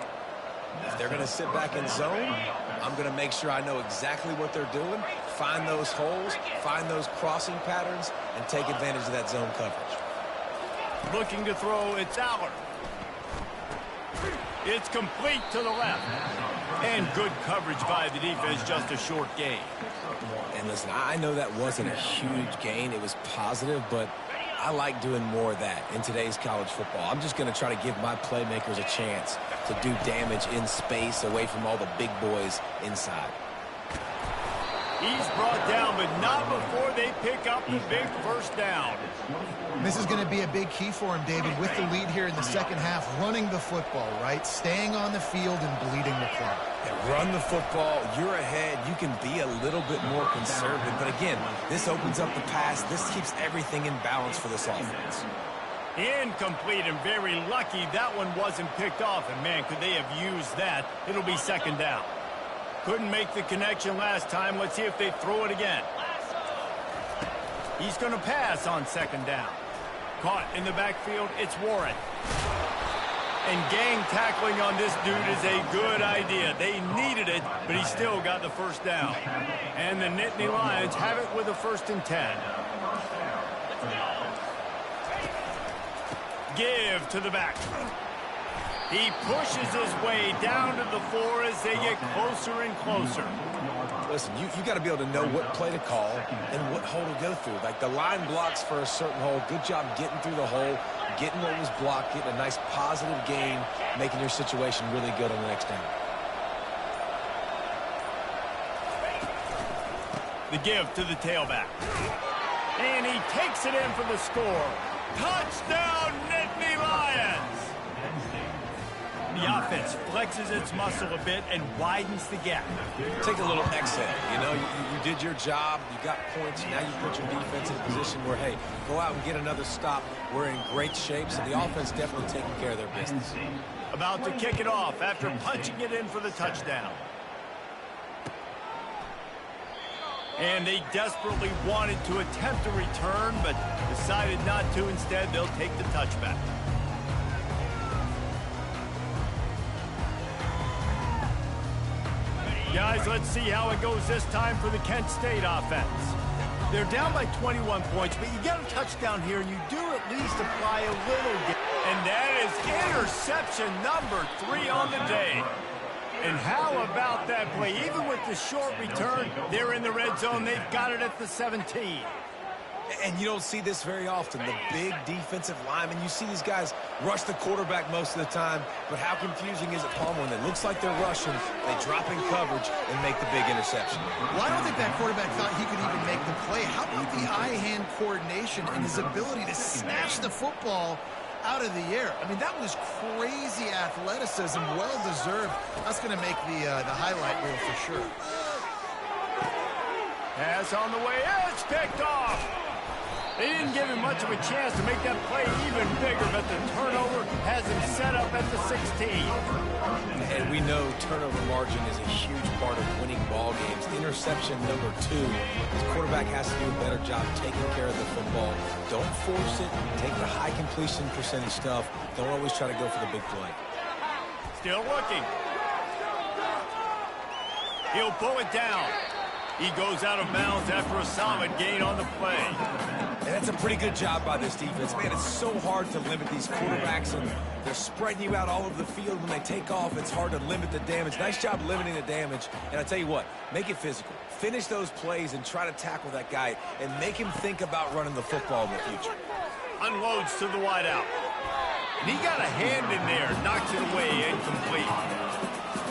If they're going to sit back in zone, I'm going to make sure I know exactly what they're doing, find those holes, find those crossing patterns, and take advantage of that zone coverage. Looking to throw, it's Aller. It's complete to the left. And good coverage by the defense, just a short gain. And listen, I know that wasn't a huge gain. It was positive, but I like doing more of that in today's college football. I'm just going to try to give my playmakers a chance to do damage in space away from all the big boys inside. He's brought down, but not before they pick up the big first down. This is going to be a big key for him, David, with the lead here in the second half, running the football, right? Staying on the field and bleeding the clock. Yeah, run the football. You're ahead. You can be a little bit more conservative. But again, this opens up the pass. This keeps everything in balance for this offense. Incomplete, and very lucky that one wasn't picked off. And, man, could they have used that? It'll be second down. Couldn't make the connection last time. Let's see if they throw it again. He's going to pass on second down. Caught in the backfield, it's Warren. And gang tackling on this dude is a good idea. They needed it, but he still got the first down. And the Nittany Lions have it with a 1st and 10. Give to the back. He pushes his way down to the 4 as they get closer and closer. Listen, you got to be able to know what play to call and what hole to go through. Like the line blocks for a certain hole. Good job getting through the hole, getting what was blocked, getting a nice positive gain, making your situation really good on the next down. The give to the tailback. And he takes it in for the score. Touchdown, Nittany Lions! The offense flexes its muscle a bit and widens the gap. Take a little exhale. You know, you did your job. You got points. Now you put your defense in a position where, hey, go out and get another stop. We're in great shape, so the offense definitely taking care of their business. About to kick it off after punching it in for the touchdown. And they desperately wanted to attempt a return, but decided not to. Instead, they'll take the touchback. Guys, let's see how it goes this time for the Kent State offense. They're down by 21 points, but you get a touchdown here, and you do at least apply a little. And that is interception number 3 on the day. And how about that play? Even with the short return, they're in the red zone. They've got it at the 17. And you don't see this very often, the big defensive linemen. You see these guys rush the quarterback most of the time, but how confusing is it, Palmer, when it looks like they're rushing, they drop in coverage and make the big interception? Well, I don't think that quarterback thought he could even make the play. How about the eye-hand coordination and his ability to snatch the football out of the air? I mean, that was crazy athleticism, well-deserved. That's going to make the highlight reel for sure. Pass on the way. It's picked off. They didn't give him much of a chance to make that play even bigger, but the turnover has him set up at the 16. And we know turnover margin is a huge part of winning ball games. Interception number 2. This quarterback has to do a better job taking care of the football. Don't force it. Take the high completion percentage stuff. Don't always try to go for the big play. Still looking. He'll pull it down. He goes out of bounds after a solid gain on the play. And that's a pretty good job by this defense. Man, it's so hard to limit these quarterbacks, and they're spreading you out all over the field. When they take off, it's hard to limit the damage. Nice job limiting the damage. And I tell you what, make it physical. Finish those plays and try to tackle that guy and make him think about running the football in the future. Unloads to the wideout. And he got a hand in there, knocks it away, incomplete.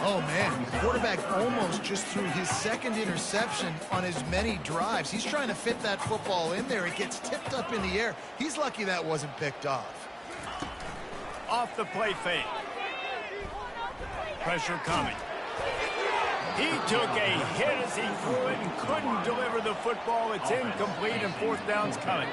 Oh, man, the quarterback almost just threw his second interception on as many drives. He's trying to fit that football in there. It gets tipped up in the air. He's lucky that wasn't picked off. Off the play fake. Pressure coming. He took a hit as he threw it and couldn't deliver the football. It's incomplete, and 4th down's coming.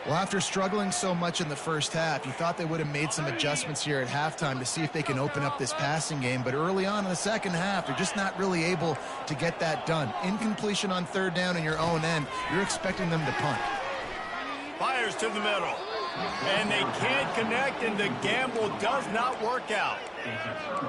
Well, after struggling so much in the first half, you thought they would have made some adjustments here at halftime to see if they can open up this passing game. But early on in the second half, they're just not really able to get that done. Incompletion on third down in your own end, you're expecting them to punt. Fires to the middle. And they can't connect, and the gamble does not work out.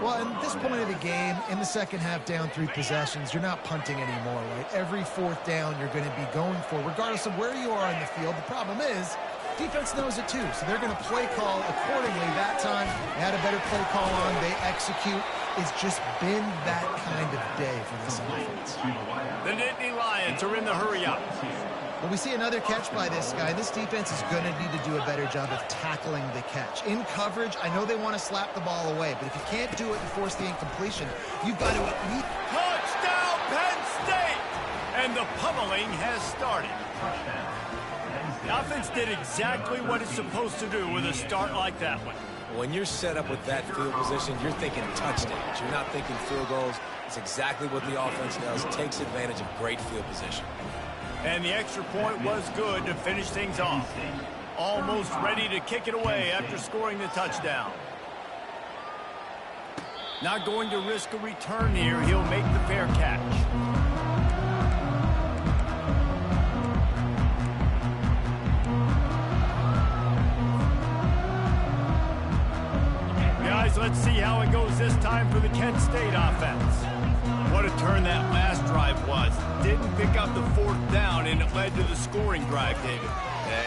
Well, at this point of the game, in the second half, down 3 possessions, you're not punting anymore, right? Every fourth down you're going to be going for, regardless of where you are in the field. The problem is, defense knows it too, so they're going to play call accordingly. That time, they had a better play call on. They execute. It's just been that kind of day for this offense. The Nittany Lions are in the hurry-up. Well, we see another catch by this guy. This defense is going to need to do a better job of tackling the catch. In coverage, I know they want to slap the ball away, but if you can't do it and force the incompletion, you've got to at least... Touchdown, Penn State! And the pummeling has started. The offense did exactly what it's supposed to do with a start like that one. When you're set up with that field position, you're thinking touchdowns. You're not thinking field goals. It's exactly what the offense does. Takes advantage of great field position. And the extra point was good to finish things off. Almost ready to kick it away after scoring the touchdown. Not going to risk a return here. He'll make the fair catch. Guys, let's see how it goes this time for the Kent State offense. What a turn that last drive was. Didn't pick up the fourth down, and it led to the scoring drive, David.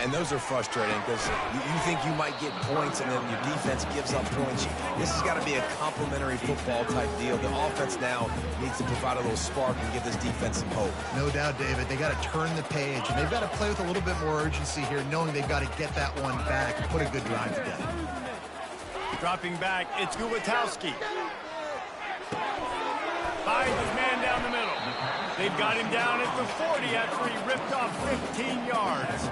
And those are frustrating because you think you might get points, and then your defense gives up points. This has got to be a complementary football type deal. The offense now needs to provide a little spark and give this defense some hope. No doubt, David. They got to turn the page, and they've got to play with a little bit more urgency here, knowing they've got to get that one back and put a good drive together. Dropping back, it's Gubitowski. Finds his man down the middle. They've got him down at the 40 after he ripped off 15 yards.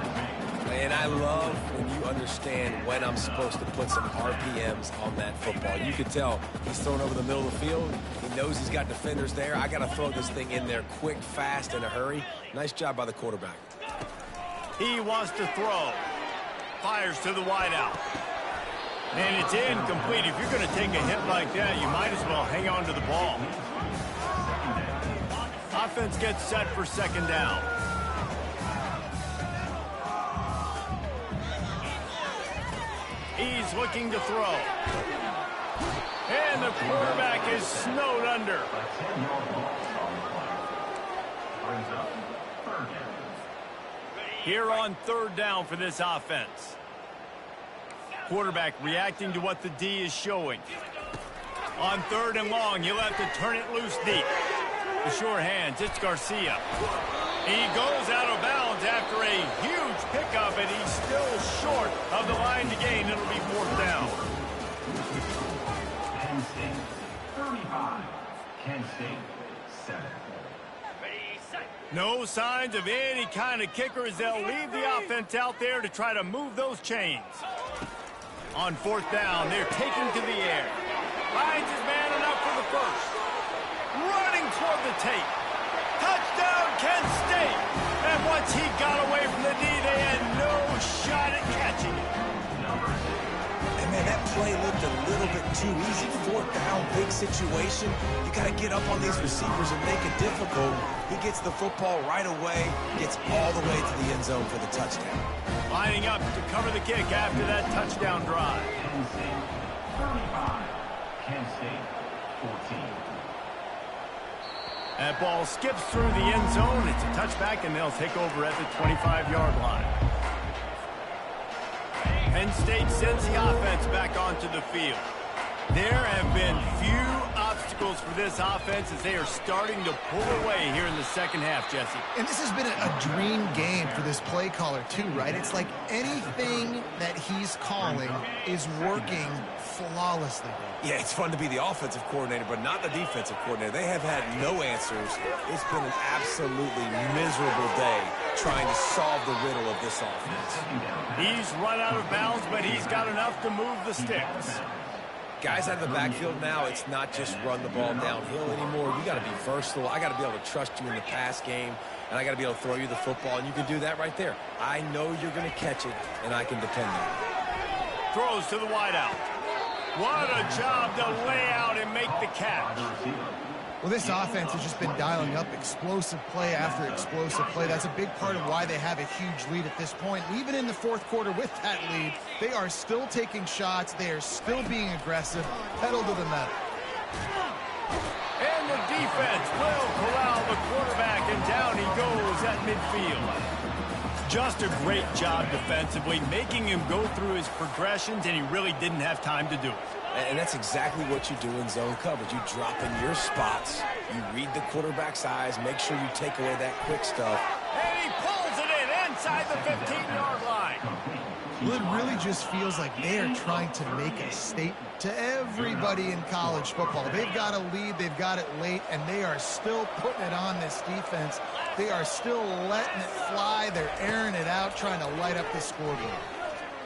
And I love when you understand when I'm supposed to put some RPMs on that football. You can tell he's thrown over the middle of the field. He knows he's got defenders there. I got to throw this thing in there quick, fast, in a hurry. Nice job by the quarterback. He wants to throw. Fires to the wideout. And it's incomplete. If you're going to take a hit like that, you might as well hang on to the ball. Offense gets set for second down. He's looking to throw. And the quarterback is snowed under. Here on third down for this offense. Quarterback reacting to what the D is showing. On third and long, he'll have to turn it loose deep. The sure hands, it's Garcia. He goes out of bounds after a huge pickup, and he's still short of the line to gain. It'll be fourth down. Penn State 35. Kent State 7. No signs of any kind of kicker as they'll leave the offense out there to try to move those chains. On fourth down, they're taking to the air. Finds his man enough for the first. Running toward the tape. Touchdown, Kent State. And once he got away from the D, they had no shot at catching it. And man, that play looked a little bit too easy. Fourth down, big situation. You got to get up on these receivers and make it difficult. He gets the football right away, gets all the way to the end zone for the touchdown. Lining up to cover the kick after that touchdown drive. Penn State 35. Kent State 14. That ball skips through the end zone. It's a touchback, and they'll take over at the 25-yard line. Penn State sends the offense back onto the field. There have been few obstacles for this offense as they are starting to pull away here in the second half, Jesse. And this has been a dream game for this play caller, too, right? It's like anything that he's calling is working flawlessly. Yeah, it's fun to be the offensive coordinator, but not the defensive coordinator. They have had no answers. It's been an absolutely miserable day trying to solve the riddle of this offense. He's run out of bounds, but he's got enough to move the sticks. Guys out of the backfield now, it's not just run the ball downhill anymore. You got to be versatile. I got to be able to trust you in the pass game, and I got to be able to throw you the football, and you can do that right there. I know you're going to catch it, and I can depend on it. Throws to the wideout. What a job to lay out and make the catch. Well, this offense has just been dialing up explosive play after explosive play. That's a big part of why they have a huge lead at this point. Even in the fourth quarter with that lead, they are still taking shots. They are still being aggressive. Pedal to the metal. And the defense will corral the quarterback, and down he goes at midfield. Just a great job defensively, making him go through his progressions, and he really didn't have time to do it. And that's exactly what you do in zone coverage. You drop in your spots, you read the quarterback's eyes, make sure you take away that quick stuff. And he pulls it in inside the 15-yard line. Well, it really just feels like they are trying to make a statement to everybody in college football. They've got a lead, they've got it late, and they are still putting it on this defense. They are still letting it fly. They're airing it out, trying to light up the scoreboard.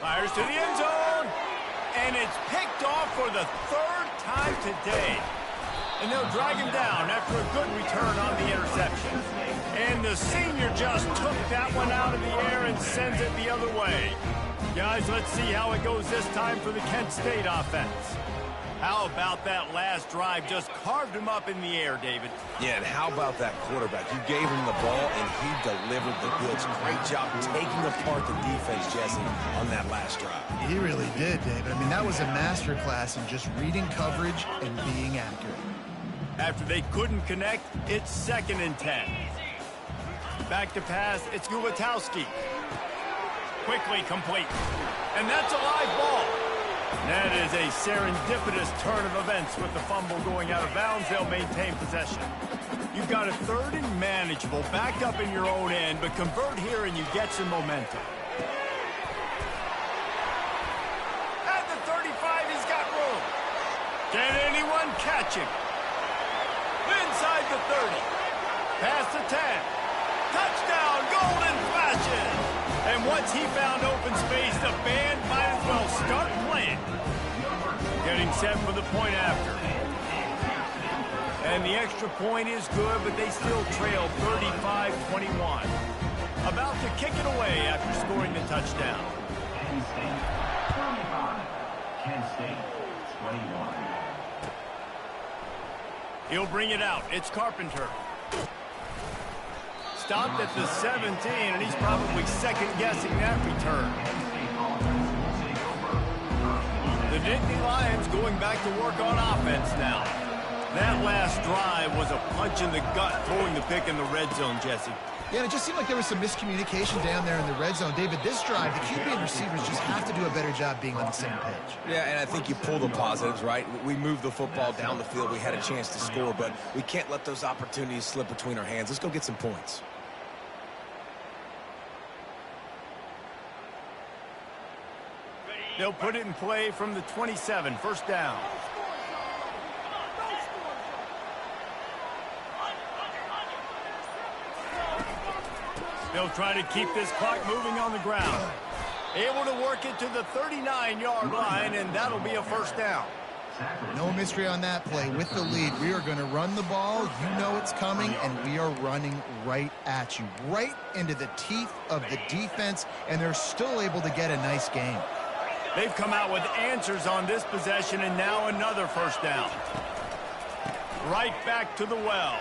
Fires to the end zone. And it's picked off for the third time today. And they'll drag him down after a good return on the interception. And the senior just took that one out of the air and sends it the other way. Guys, let's see how it goes this time for the Kent State offense. How about that last drive? Just carved him up in the air, David. Yeah, and how about that quarterback? You gave him the ball, and he delivered the goods. Great job taking apart the defense, Jesse, on that last drive. He really did, David. I mean, that was a masterclass in just reading coverage and being accurate. After they couldn't connect, it's 2nd and 10. Back to pass, it's Gulatowski. Quickly complete. And that's a live ball. That is a serendipitous turn of events with the fumble going out of bounds. They'll maintain possession. You've got a 3rd and manageable, backed up in your own end, but convert here and you get some momentum. At the 35, he's got room. Can anyone catch him? Inside the 30. Past the 10. Touchdown, golden flashes. And once he found open space, the band might as well start playing. Getting set for the point after. And the extra point is good, but they still trail 35-21. About to kick it away after scoring the touchdown. Kent State 35. Kent State 21. He'll bring it out. It's Carpenter. Stopped at the 17, and he's probably second-guessing that return. The Nittany Lions going back to work on offense now. That last drive was a punch in the gut, throwing the pick in the red zone, Jesse. Yeah, and it just seemed like there was some miscommunication down there in the red zone. David, this drive, the QB and receivers just have to do a better job being on the same page. Yeah, and I think you pull the positives, right? We moved the football down the field. We had a chance to score, but we can't let those opportunities slip between our hands. Let's go get some points. They'll put it in play from the 27, 1st down. They'll try to keep this clock moving on the ground. Able to work it to the 39-yard line, and that'll be a 1st down. No mystery on that play. With the lead, we are going to run the ball. You know it's coming, and we are running right at you, right into the teeth of the defense, and they're still able to get a nice game. They've come out with answers on this possession, and now another 1st down. Right back to the well.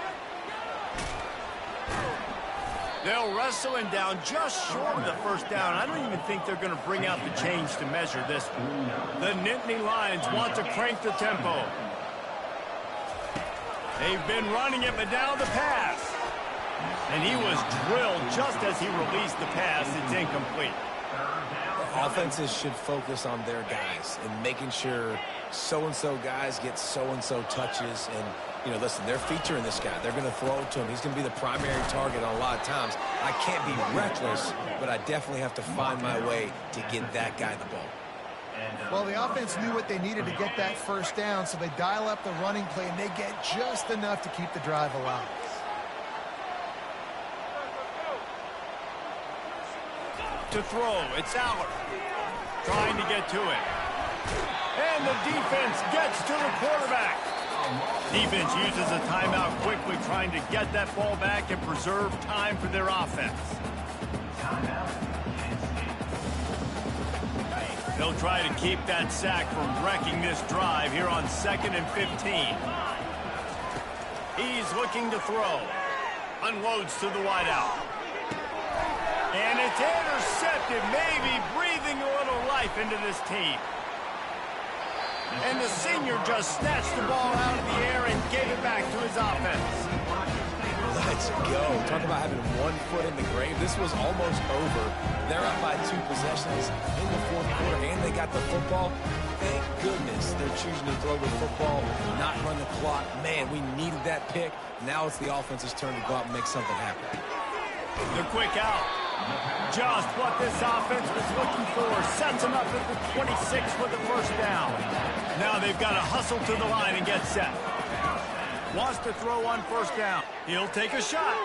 They'll wrestle him down just short of the 1st down. I don't even think they're going to bring out the change to measure this one. The Nittany Lions want to crank the tempo. They've been running it, but now the pass. And he was drilled just as he released the pass. It's incomplete. Offenses should focus on their guys and making sure so-and-so guys get so-and-so touches. And, you know, listen, they're featuring this guy. They're going to throw it to him. He's going to be the primary target on a lot of times. I can't be reckless, but I definitely have to find my way to get that guy the ball. Well, the offense knew what they needed to get that 1st down, so they dial up the running play, and they get just enough to keep the drive alive. To throw, it's Aller. Trying to get to it. And the defense gets to the quarterback. Defense uses a timeout quickly, trying to get that ball back and preserve time for their offense. They'll try to keep that sack from wrecking this drive here on 2nd and 15. He's looking to throw. Unloads to the wideout. And it's intercepted, maybe breathing a little life into this team. And the senior just snatched the ball out of the air and gave it back to his offense. Let's go. Talk about having one foot in the grave. This was almost over. They're up by 2 possessions in the 4th quarter, and they got the football. Thank goodness they're choosing to throw the football, not run the clock. Man, we needed that pick. Now it's the offense's turn to go out and make something happen. The quick out. Just what this offense was looking for. Sets them up at the 26 with the first down. Now they've got to hustle to the line and get set. Wants to throw on first down. He'll take a shot.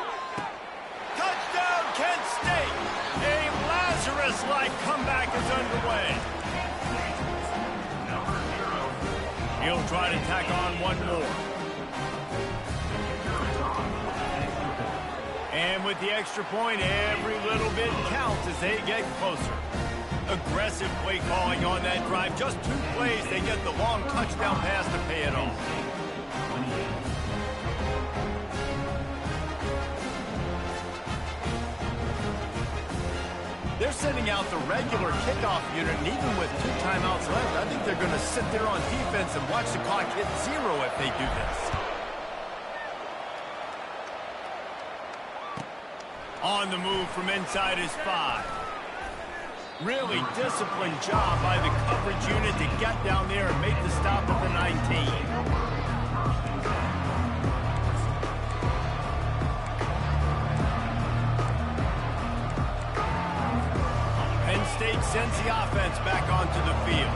Touchdown, Kent State. A Lazarus-like comeback is underway. He'll try to tack on one more. And with the extra point, every little bit counts as they get closer. Aggressive play calling on that drive. Just 2 plays, they get the long touchdown pass to pay it off. They're sending out the regular kickoff unit, and even with 2 timeouts left, I think they're going to sit there on defense and watch the clock hit 0 if they do this. On the move from inside his 5. Really disciplined job by the coverage unit to get down there and make the stop at the 19. Penn State sends the offense back onto the field.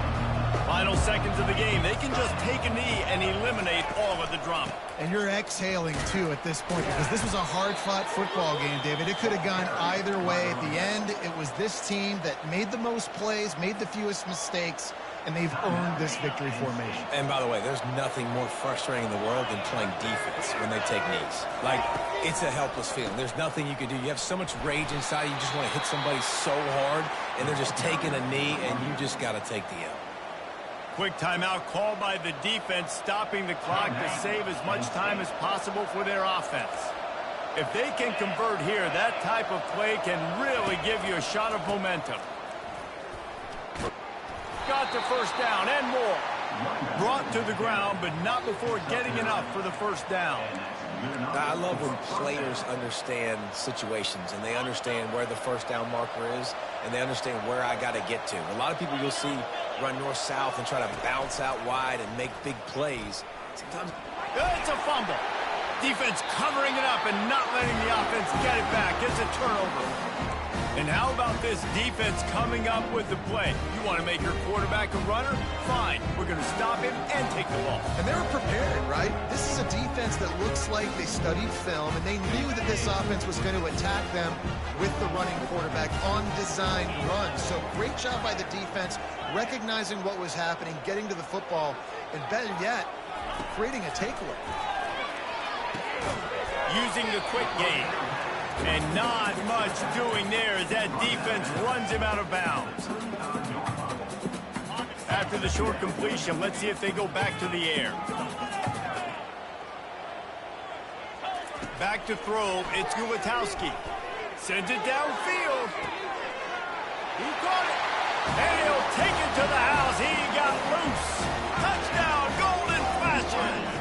Final seconds of the game, they can just take a knee and eliminate all of the drama. And you're exhaling, too, at this point, because this was a hard-fought football game, David. It could have gone either way. At the end, it was this team that made the most plays, made the fewest mistakes, and they've earned this victory formation. And by the way, there's nothing more frustrating in the world than playing defense when they take knees. Like, it's a helpless feeling. There's nothing you can do. You have so much rage inside. You just want to hit somebody so hard, and they're just taking a knee, and you just got to take the L. Quick timeout called by the defense, stopping the clock to save as much time as possible for their offense. If they can convert here, that type of play can really give you a shot of momentum. Got the first down and more. Brought to the ground, but not before getting enough for the first down. I love when players understand situations and they understand where the first down marker is and they understand where I got to get to. A lot of people you'll see run north-south and try to bounce out wide and make big plays. Sometimes it's a fumble. Defense covering it up and not letting the offense get it back. It's a turnover. And how about this defense coming up with the play? You want to make your quarterback a runner? Fine. We're going to stop him and take the ball. And they were prepared, right? This is a defense that looks like they studied film, and they knew that this offense was going to attack them with the running quarterback on designed runs. So great job by the defense, recognizing what was happening, getting to the football, and better yet, creating a takeaway. Using the quick game. And not much doing there as that defense runs him out of bounds. After the short completion, let's see if they go back to the air. Back to throw, it's Gulatowski. Sends it downfield. He caught it. And he'll take it to the house. He got loose. Touchdown, Golden Flashes.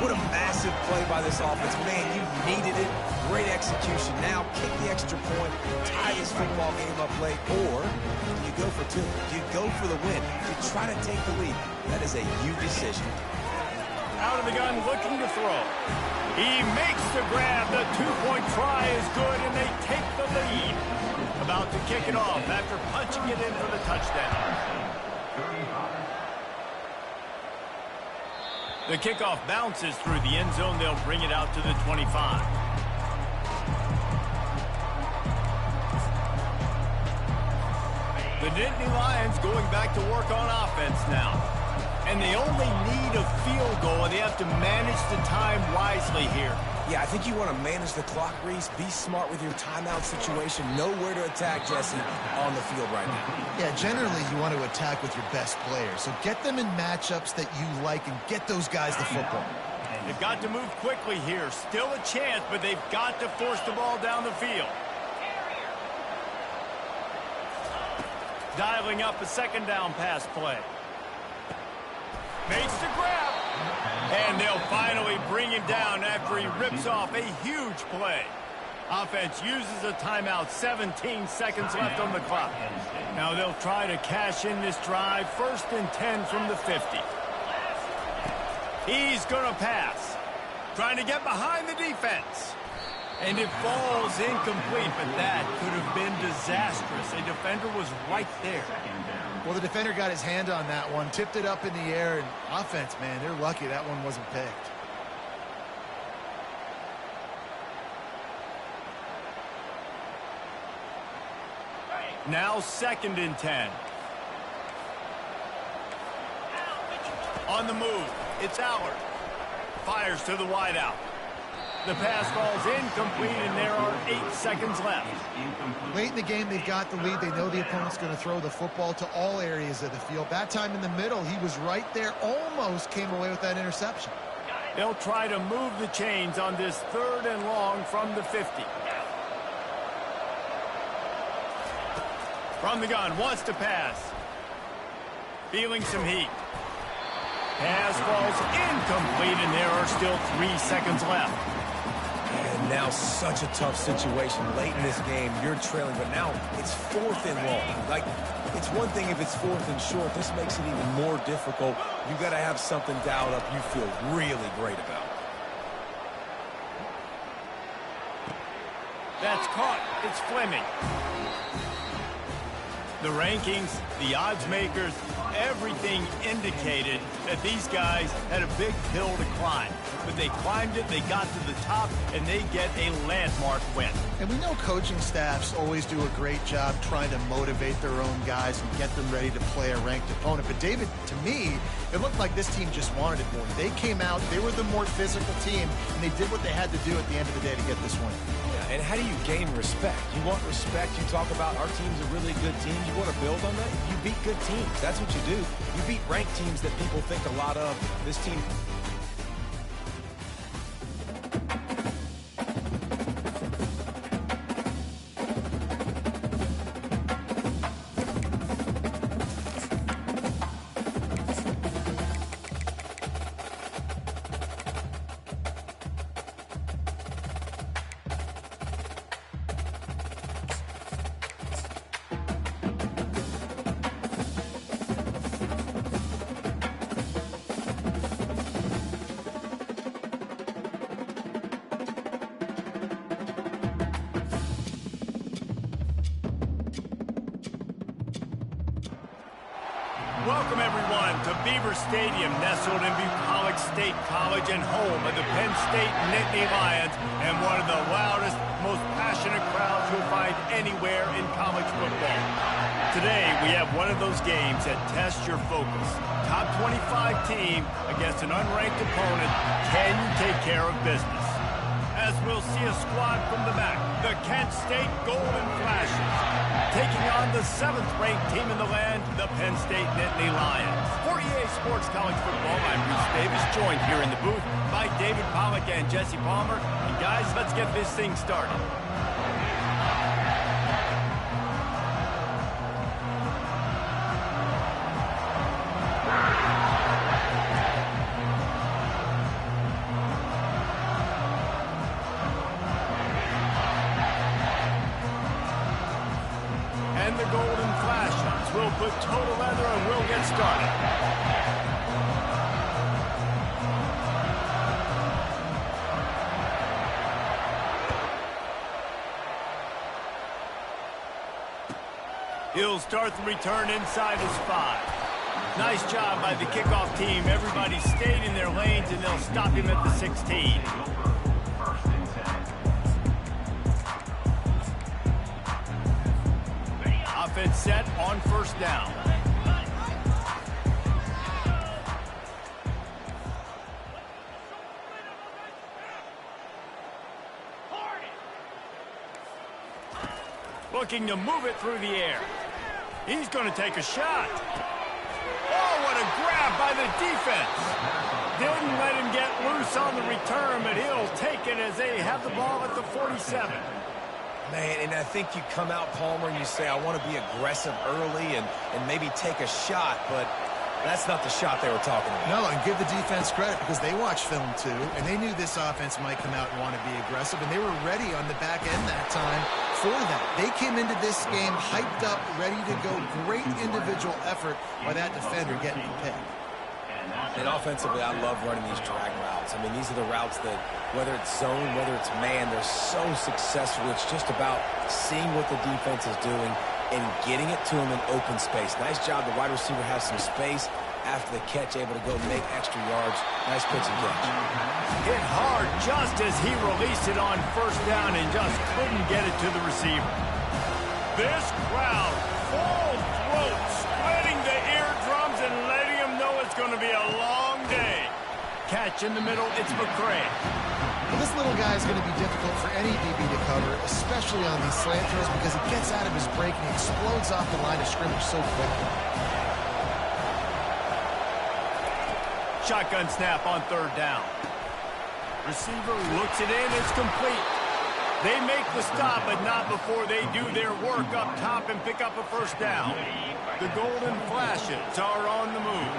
what a massive play by this offense. Man, you needed it. Great execution. Now kick the extra point, tie this football game up late, or do you go for two? Do you go for the win? Do you try to take the lead? That is a you decision. Out of the gun, looking to throw. He makes the grab. The two-point try is good, and they take the lead. About to kick it off after punching it in for the touchdown. The kickoff bounces through the end zone. They'll bring it out to the 25. The Nittany Lions going back to work on offense now. And they only need a field goal, and they have to manage the time wisely here. Yeah, I think you want to manage the clock, Reese. Be smart with your timeout situation. Know where to attack, Jesse, on the field right now. Yeah, generally you want to attack with your best players. So get them in matchups that you like and get those guys the football. They've got to move quickly here. Still a chance, but they've got to force the ball down the field. Dialing up a second down pass play. Makes the grab. And they'll finally bring him down after he rips off a huge play. Offense uses a timeout, 17 seconds left on the clock. Now they'll try to cash in this drive, 1st and 10 from the 50. He's going to pass. Trying to get behind the defense. And it falls incomplete, but that could have been disastrous. A defender was right there. Well, the defender got his hand on that one, tipped it up in the air, and offense, man, they're lucky that one wasn't picked. Now 2nd and 10. On the move, it's Allard. Fires to the wideout. The pass falls incomplete, and there are 8 seconds left. Late in the game, they've got the lead. They know the opponent's going to throw the football to all areas of the field. That time in the middle, he was right there, almost came away with that interception. They'll try to move the chains on this 3rd and long from the 50. From the gun, wants to pass. Feeling some heat. Pass falls incomplete, and there are still 3 seconds left. And now such a tough situation. Late in this game, you're trailing, but now it's 4th and long. Like, it's one thing if it's 4th and short. This makes it even more difficult. You got to have something dialed up you feel really great about. That's caught. It's Fleming. The rankings, the odds makers, everything indicated that these guys had a big hill to climb. But they climbed it, they got to the top, and they get a landmark win. And we know coaching staffs always do a great job trying to motivate their own guys and get them ready to play a ranked opponent. But David, to me, it looked like this team just wanted it more. They came out, they were the more physical team, and they did what they had to do at the end of the day to get this win. And how do you gain respect? You want respect. You talk about our team's a really good team. You want to build on that? You beat good teams. That's what you do. You beat ranked teams that people think a lot of. This team... Welcome, everyone, to Beaver Stadium, nestled in Bucolic State College and home of the Penn State Nittany Lions, and one of the loudest, most passionate crowds you'll find anywhere in college football. Today, we have one of those games that tests your focus. Top 25 team against an unranked opponent. Can you take care of business? As we'll see a squad from the back, the Kent State Golden Flashes, taking on the 7th-ranked team in the land, the Penn State Nittany Lions. For EA Sports College Football, I'm Bruce Davis, joined here in the booth by David Pollack and Jesse Palmer. And guys, let's get this thing started. And the Golden Flashes will put total leather and we'll get started. He'll start the return inside his 5. Nice job by the kickoff team. Everybody stayed in their lanes, and they'll stop him at the 16. offense set on first down. Looking to move it through the air. He's going to take a shot. Oh, what a grab by the defense. Didn't let him get loose on the return, but he'll take it as they have the ball at the 47. Man, and I think you come out, Palmer, and you say, I want to be aggressive early and maybe take a shot, but that's not the shot they were talking about. No, and give the defense credit because they watched film too, and they knew this offense might come out and want to be aggressive, and they were ready on the back end that time for that. They came into this game hyped up, ready to go. Great individual effort by that defender getting the pick. And offensively, I love running these drag routes. I mean, these are the routes that, whether it's zone, whether it's man, they're so successful. It's just about seeing what the defense is doing and getting it to him in open space. Nice job. The wide receiver has some space after the catch, able to go make extra yards. Nice pitch and catch. Hit hard just as he released it on first down and just couldn't get it to the receiver. This crowd, full throat, spreading the eardrums and letting them know it's going to be a long day. Catch in the middle, it's McCray. Well, this little guy is going to be difficult for any DB to cover, especially on these slant throws because he gets out of his break and he explodes off the line of scrimmage so quickly. Shotgun snap on third down. Receiver looks it in, it's complete. They make the stop, but not before they do their work up top and pick up a first down. The golden flashes are on the move.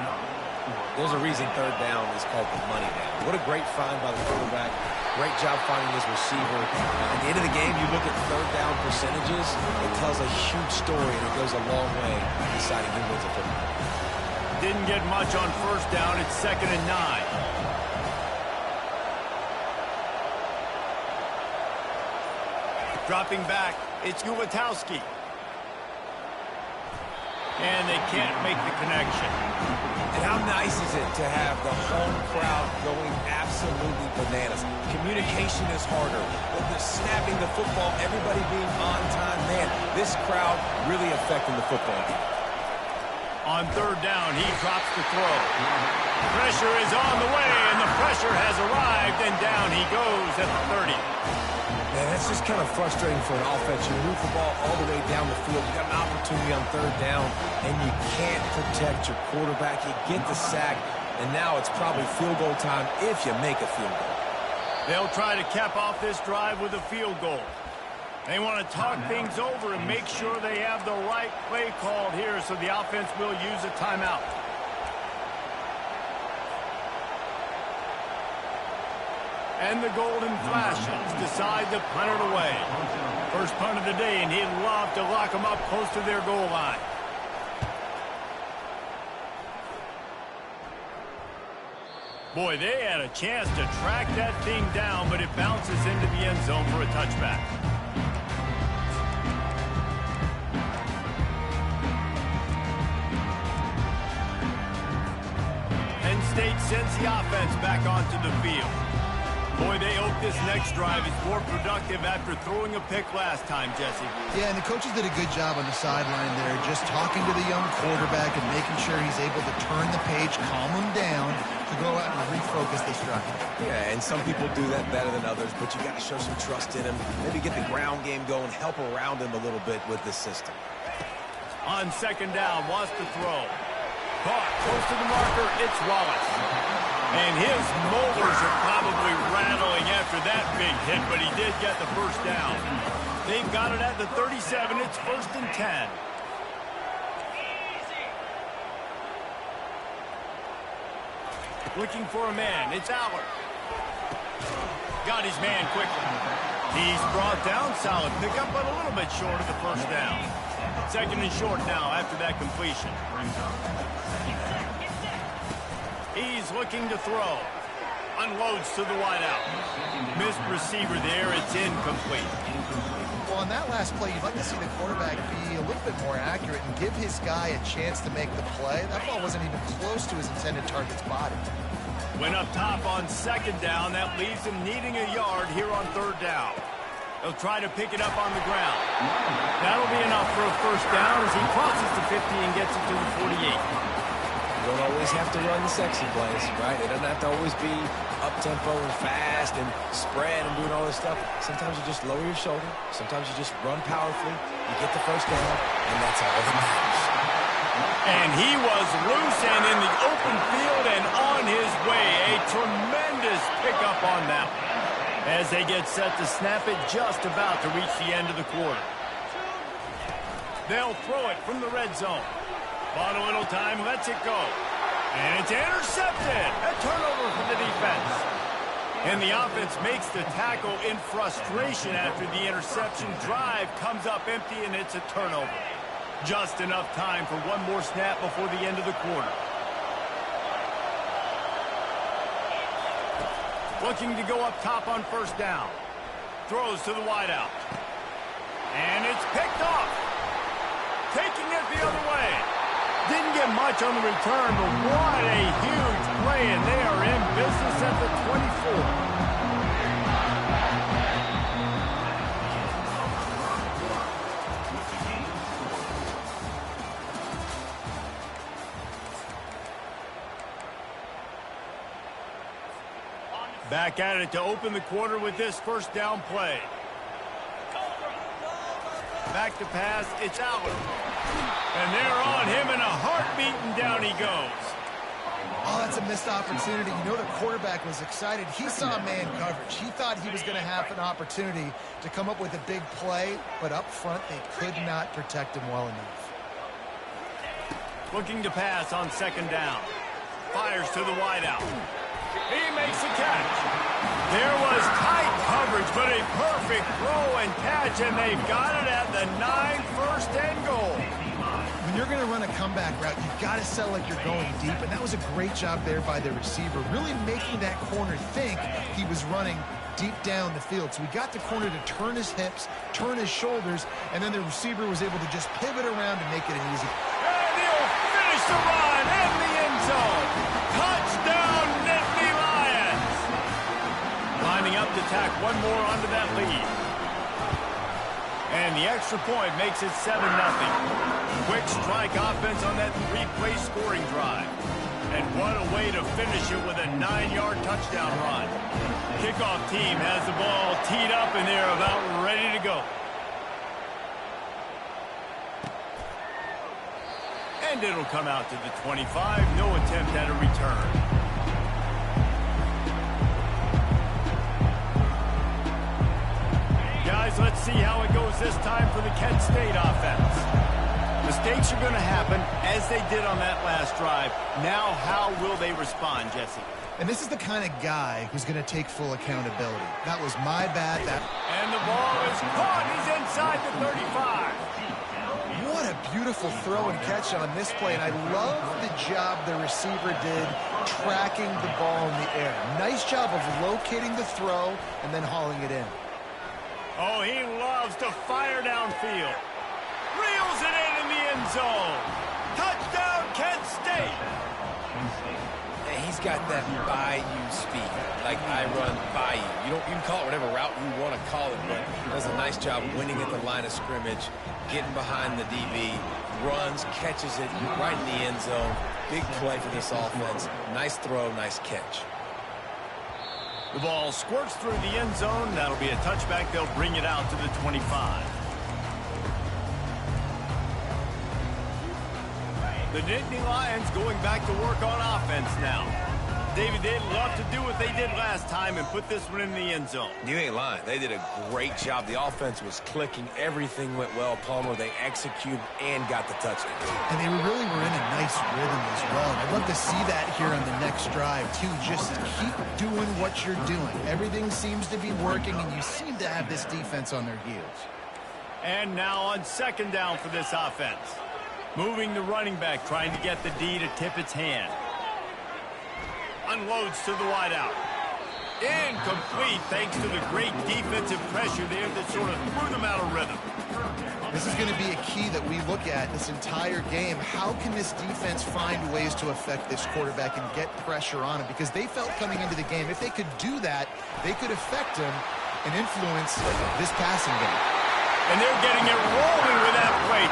There's a reason third down is called the money down. What a great find by the quarterback. Great job finding his receiver. At the end of the game, you look at third down percentages, it tells a huge story, and it goes a long way in deciding who wins a football. Didn't get much on first down. It's 2nd and 9. Dropping back, it's Ulatowski. And they can't make the connection. And how nice is it to have the home crowd going absolutely bananas? Communication is harder. The snapping the football, everybody being on time. Man, this crowd really affecting the football game. On third down, he drops the throw. Pressure is on the way, and the pressure has arrived, and down he goes at the 30. Man, that's just kind of frustrating for an offense. You move the ball all the way down the field. You got an opportunity on third down, and you can't protect your quarterback. You get the sack, and now it's probably field goal time if you make a field goal. They'll try to cap off this drive with a field goal. They want to talk things over and make sure they have the right play called here, so the offense will use a timeout. And the golden flashes decide to punt it away. First punt of the day, and he'd love to lock them up close to their goal line. Boy, they had a chance to track that thing down, but it bounces into the end zone for a touchback. Penn State sends the offense back onto the field. Boy, they hope this next drive is more productive after throwing a pick last time, Jesse. Yeah, and the coaches did a good job on the sideline there, just talking to the young quarterback and making sure he's able to turn the page, calm him down, to go out and refocus this drive. Yeah, and some people do that better than others, but you got to show some trust in him. Maybe get the ground game going, help around him a little bit with this system. On second down, wants to throw. Caught close to the marker, it's Wallace. And his molars are probably rattling after that big hit, but he did get the first down. They've got it at the 37. It's 1st and 10. Looking for a man. It's Aller. Got his man quickly. He's brought down. Solid pickup, but a little bit short of the first down. 2nd and short now after that completion. He's looking to throw. Unloads to the wideout. Missed receiver there. It's incomplete. Well, on that last play, you'd like to see the quarterback be a little bit more accurate and give his guy a chance to make the play. That ball wasn't even close to his intended target's body. Went up top on second down. That leaves him needing a yard here on third down. They'll try to pick it up on the ground. That'll be enough for a first down as he crosses the 50 and gets it to the 48. You don't always have to run the sexy plays, right? It doesn't have to always be up-tempo and fast and spread and doing all this stuff. Sometimes you just lower your shoulder. Sometimes you just run powerfully. You get the first down, and that's all that matters. And he was loose and in the open field and on his way. A tremendous pickup on that one. As they get set to snap it, just about to reach the end of the quarter. They'll throw it from the red zone. Bought a little time, lets it go. And it's intercepted. A turnover for the defense. And the offense makes the tackle in frustration after the interception. Drive comes up empty, and it's a turnover. Just enough time for one more snap before the end of the quarter. Looking to go up top on first down. Throws to the wideout. And it's picked off. Taking it the other way. Didn't get much on the return, but what a huge play, and they are in business at the 24. Back at it to open the quarter with this first down play. Back to pass, it's out. And they're on him in a heartbeat, and down he goes. Oh, that's a missed opportunity. You know the quarterback was excited. He saw man coverage. He thought he was going to have an opportunity to come up with a big play, but up front they could not protect him well enough. Looking to pass on second down. Fires to the wideout. He makes the catch. There was tight coverage, but a perfect throw and catch, and they've got it at the 9 first and goal. When you're going to run a comeback route, you've got to sell like you're going deep, and that was a great job there by the receiver, really making that corner think he was running deep down the field. So he got the corner to turn his hips, turn his shoulders, and then the receiver was able to just pivot around and make it an easy. And he'll finish the run in the end zone. Touchdown, Nittany Lions. Lining up to tack one more onto that lead. And the extra point makes it 7-0. Quick strike offense on that 3-play scoring drive. And what a way to finish it with a 9-yard touchdown run. Kickoff team has the ball teed up, and they're about ready to go. And it'll come out to the 25. No attempt at a return. Guys, let's see how it goes this time for the Kent State offense. Mistakes are going to happen, as they did on that last drive. Now, how will they respond, Jesse? And this is the kind of guy who's going to take full accountability. That was my bad. And the ball is caught. He's inside the 35. What a beautiful throw and catch on this play. And I love the job the receiver did tracking the ball in the air. Nice job of locating the throw and then hauling it in. Oh, he loves to fire downfield. Reels it in the end zone. Touchdown, Kent State. And he's got that by-you speed, like I run by you. You can call it whatever route you want to call it, but he does a nice job winning at the line of scrimmage, getting behind the DB, runs, catches it right in the end zone. Big play for this offense. Nice throw, nice catch. The ball squirts through the end zone. That'll be a touchback. They'll bring it out to the 25. The Nittany Lions going back to work on offense now. David, they'd love to do what they did last time and put this one in the end zone. You ain't lying. They did a great job. The offense was clicking. Everything went well. Palmer, they executed and got the touchdown. And they really were in a nice rhythm as well. And I'd love to see that here on the next drive, too. Just keep doing what you're doing. Everything seems to be working, and you seem to have this defense on their heels. And now on second down for this offense. Moving the running back, trying to get the D to tip its hand. Unloads to the wideout. Incomplete thanks to the great defensive pressure there that sort of threw them out of rhythm. This is going to be a key that we look at this entire game. How can this defense find ways to affect this quarterback and get pressure on him? Because they felt coming into the game, if they could do that, they could affect him and influence this passing game. And they're getting it rolling with that play.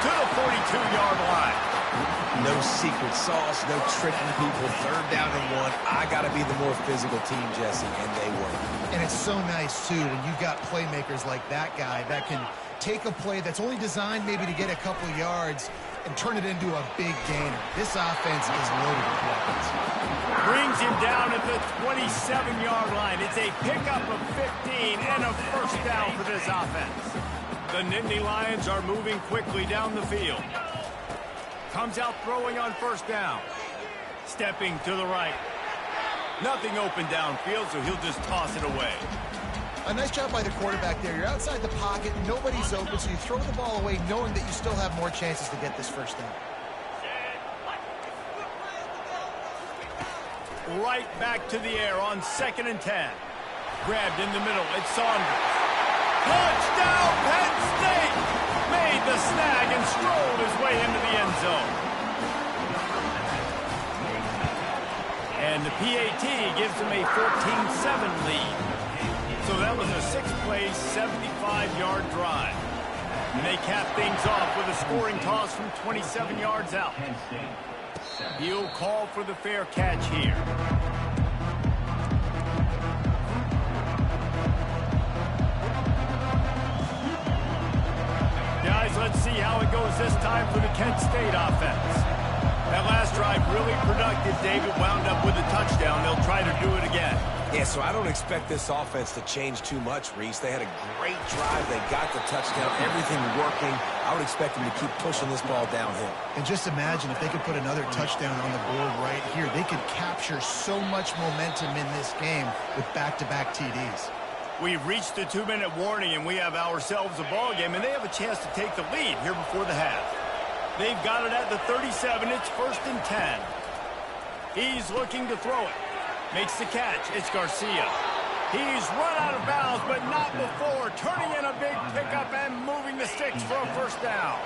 No secret sauce, no tricking people. Third down and 1. I got to be the more physical team, Jesse, and they were. And it's so nice, too, when you've got playmakers like that guy that can take a play that's only designed maybe to get a couple yards and turn it into a big gainer. This offense is loaded with weapons. Brings him down at the 27-yard line. It's a pickup of 15 and a first down for this offense. The Nittany Lions are moving quickly down the field. Comes out throwing on first down. Stepping to the right. Nothing open downfield, so he'll just toss it away. A nice job by the quarterback there. You're outside the pocket, nobody's open, so you throw the ball away knowing that you still have more chances to get this first down. Right back to the air on 2nd and 10. Grabbed in the middle. It's Saunders. Touchdown, Penn State! Made the snag and strolled his way into the end zone. And the PAT gives him a 14-7 lead. So that was a 6-play, 75-yard drive. And they cap things off with a scoring toss from 27 yards out. He'll call for the fair catch here. Guys, let's see how it goes this time for the Kent State offense. That last drive really productive. David wound up with a touchdown. They'll try to do it again. Yeah, so I don't expect this offense to change too much, Reese. They had a great drive. They got the touchdown. Everything working. I would expect them to keep pushing this ball downhill. And just imagine if they could put another touchdown on the board right here. They could capture so much momentum in this game with back-to-back TDs. We've reached the 2-minute warning, and we have ourselves a ball game, and they have a chance to take the lead here before the half. They've got it at the 37. It's 1st and 10. He's looking to throw it. Makes the catch. It's Garcia. He's run out of bounds, but not before. Turning in a big pickup and moving the sticks for a first down.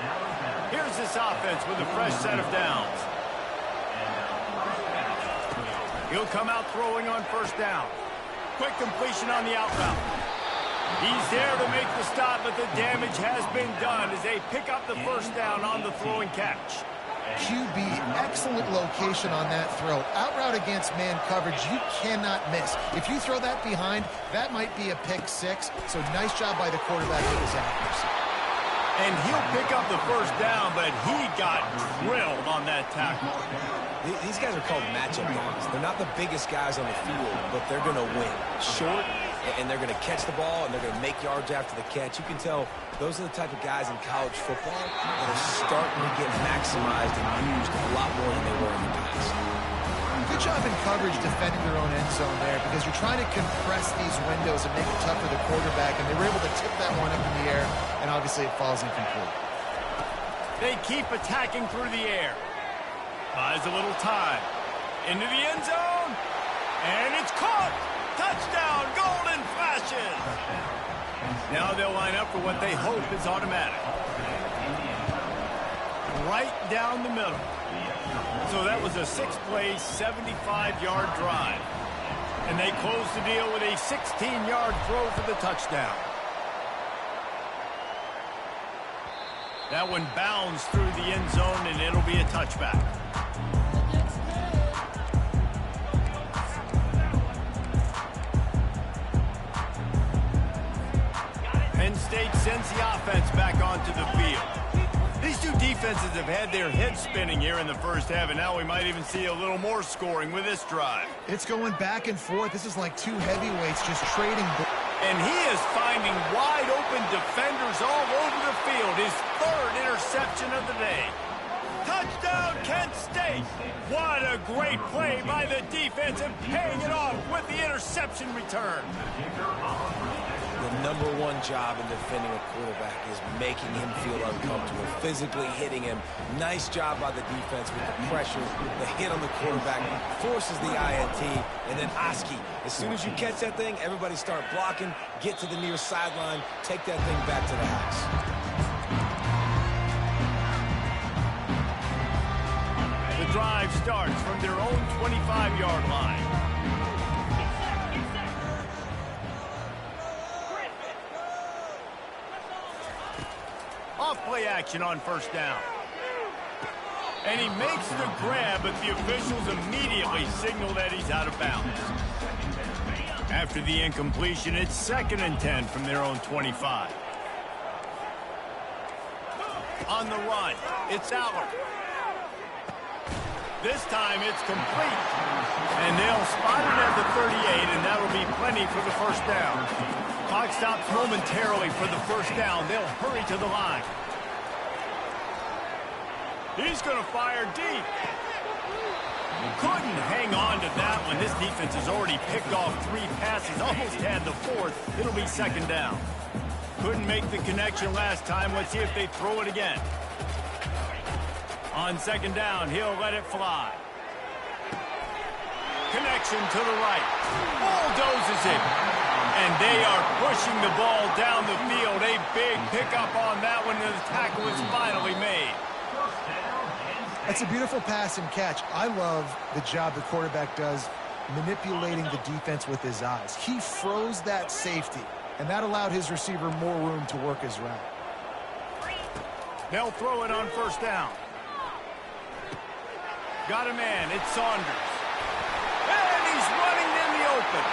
Here's this offense with a fresh set of downs. He'll come out throwing on first down. Quick completion on the out route. He's there to make the stop, but the damage has been done as they pick up the first down on the throwing catch. QB, excellent location on that throw. Out route against man coverage, you cannot miss. If you throw that behind, that might be a pick six. So nice job by the quarterback with his accuracy. And he'll pick up the first down, but he got drilled on that tackle. These guys are called matchup guys. They're not the biggest guys on the field, but they're going to win. Short, and they're going to catch the ball, and they're going to make yards after the catch. You can tell those are the type of guys in college football that are starting to get maximized and used a lot more than they were in the past. Good job in coverage defending their own end zone there because you're trying to compress these windows and make it tough for the quarterback, and they were able to tip that one up in the air, and obviously it falls incomplete. They keep attacking through the air. Buys a little time. Into the end zone, and it's caught! Touchdown, golden flashes! Now they'll line up for what they hope is automatic. Right down the middle. So that was a 6-play, 75-yard drive. And they close the deal with a 16-yard throw for the touchdown. That one bounds through the end zone, and it'll be a touchback. Penn State sends the offense back onto the field. These two defenses have had their heads spinning here in the first half, and now we might even see a little more scoring with this drive. It's going back and forth. This is like two heavyweights just trading. And he is finding wide-open defenders all over the field. His third interception of the day. Touchdown, Kent State! What a great play by the defense and paying it off with the interception return. The #1 job in defending a quarterback is making him feel uncomfortable, physically hitting him. Nice job by the defense with the pressure, the hit on the quarterback, forces the INT, and then Oski. As soon as you catch that thing, everybody start blocking, get to the near sideline, take that thing back to the house. The drive starts from their own 25-yard line. Off play action on first down. And he makes the grab, but the officials immediately signal that he's out of bounds. After the incompletion, it's 2nd and 10 from their own 25. On the run, it's Aller. This time it's complete. And they'll spot it at the 38, and that'll be plenty for the first down. Clock stops momentarily for the first down. They'll hurry to the line. He's going to fire deep. Couldn't hang on to that one. This defense has already picked off 3 passes, almost had the 4th. It'll be 2nd down. Couldn't make the connection last time. Let's see if they throw it again. On 2nd down, he'll let it fly. Connection to the right. Bulldozes it. And they are pushing the ball down the field. A big pickup on that one, and the tackle is finally made. That's a beautiful pass and catch. I love the job the quarterback does manipulating the defense with his eyes. He froze that safety, and that allowed his receiver more room to work his route. They'll throw it on 1st down. Got a man. It's Saunders. And he's running in the open.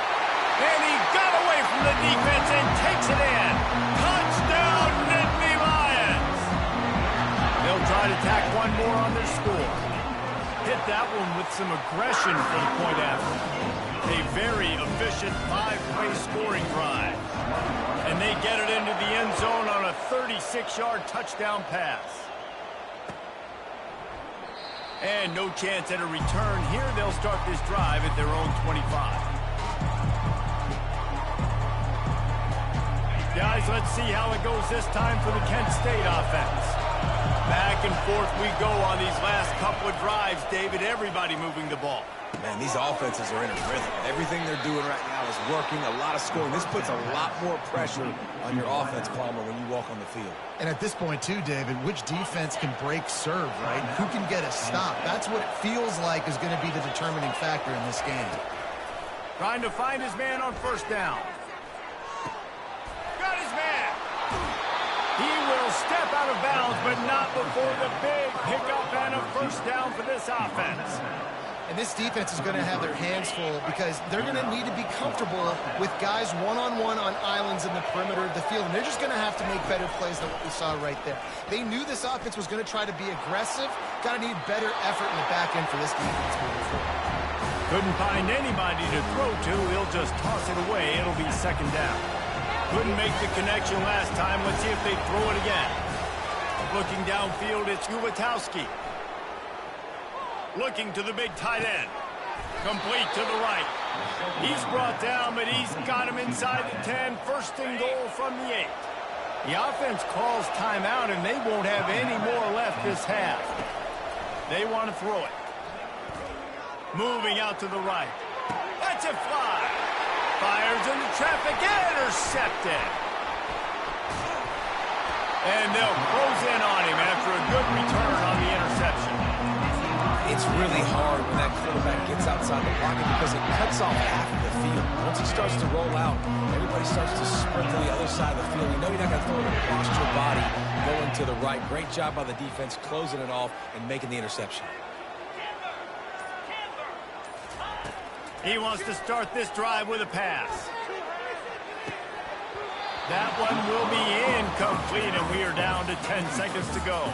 And he got away from the defense and takes it in. Touchdown, Nittany Lions. They'll try to tack one more on their score. Hit that one with some aggression for the point after. A very efficient 5-play scoring drive. And they get it into the end zone on a 36-yard touchdown pass. And no chance at a return here. They'll start this drive at their own 25. Guys, let's see how it goes this time for the Kent State offense. Back and forth we go on these last couple of drives, David. Everybody moving the ball. Man, these offenses are in a rhythm. Everything they're doing right now is working. A lot of scoring. This puts a lot more pressure on your offense, Palmer, when you walk on the field. And at this point, too, David, which defense can break serve, right? Who can get a stop? That's what it feels like is going to be the determining factor in this game. Trying to find his man on 1st down. Got his man. He will step out of bounds, but not before the big pickup and a 1st down for this offense. And this defense is going to have their hands full because they're going to need to be comfortable with guys one-on-one on islands in the perimeter of the field. And they're just going to have to make better plays than what we saw right there. They knew this offense was going to try to be aggressive. Got to need better effort in the back end for this defense moving forward. Couldn't find anybody to throw to. He'll just toss it away. It'll be 2nd down. Couldn't make the connection last time. Let's see if they throw it again. Looking downfield, it's Ulatowski. Looking to the big tight end. Complete to the right. He's brought down, but he's got him inside the 10. 1st and goal from the 8. The offense calls timeout, and they won't have any more left this half. They want to throw it. Moving out to the right. That's a fly. Fires into traffic. Intercepted. And they'll close in on him after a good return on the interception. It's really hard when that quarterback gets outside the pocket because it cuts off half of the field. Once he starts to roll out, everybody starts to sprint to the other side of the field. You know you're not going to throw it across your body going to the right. Great job by the defense closing it off and making the interception. He wants to start this drive with a pass. That one will be incomplete, and we are down to 10 seconds to go.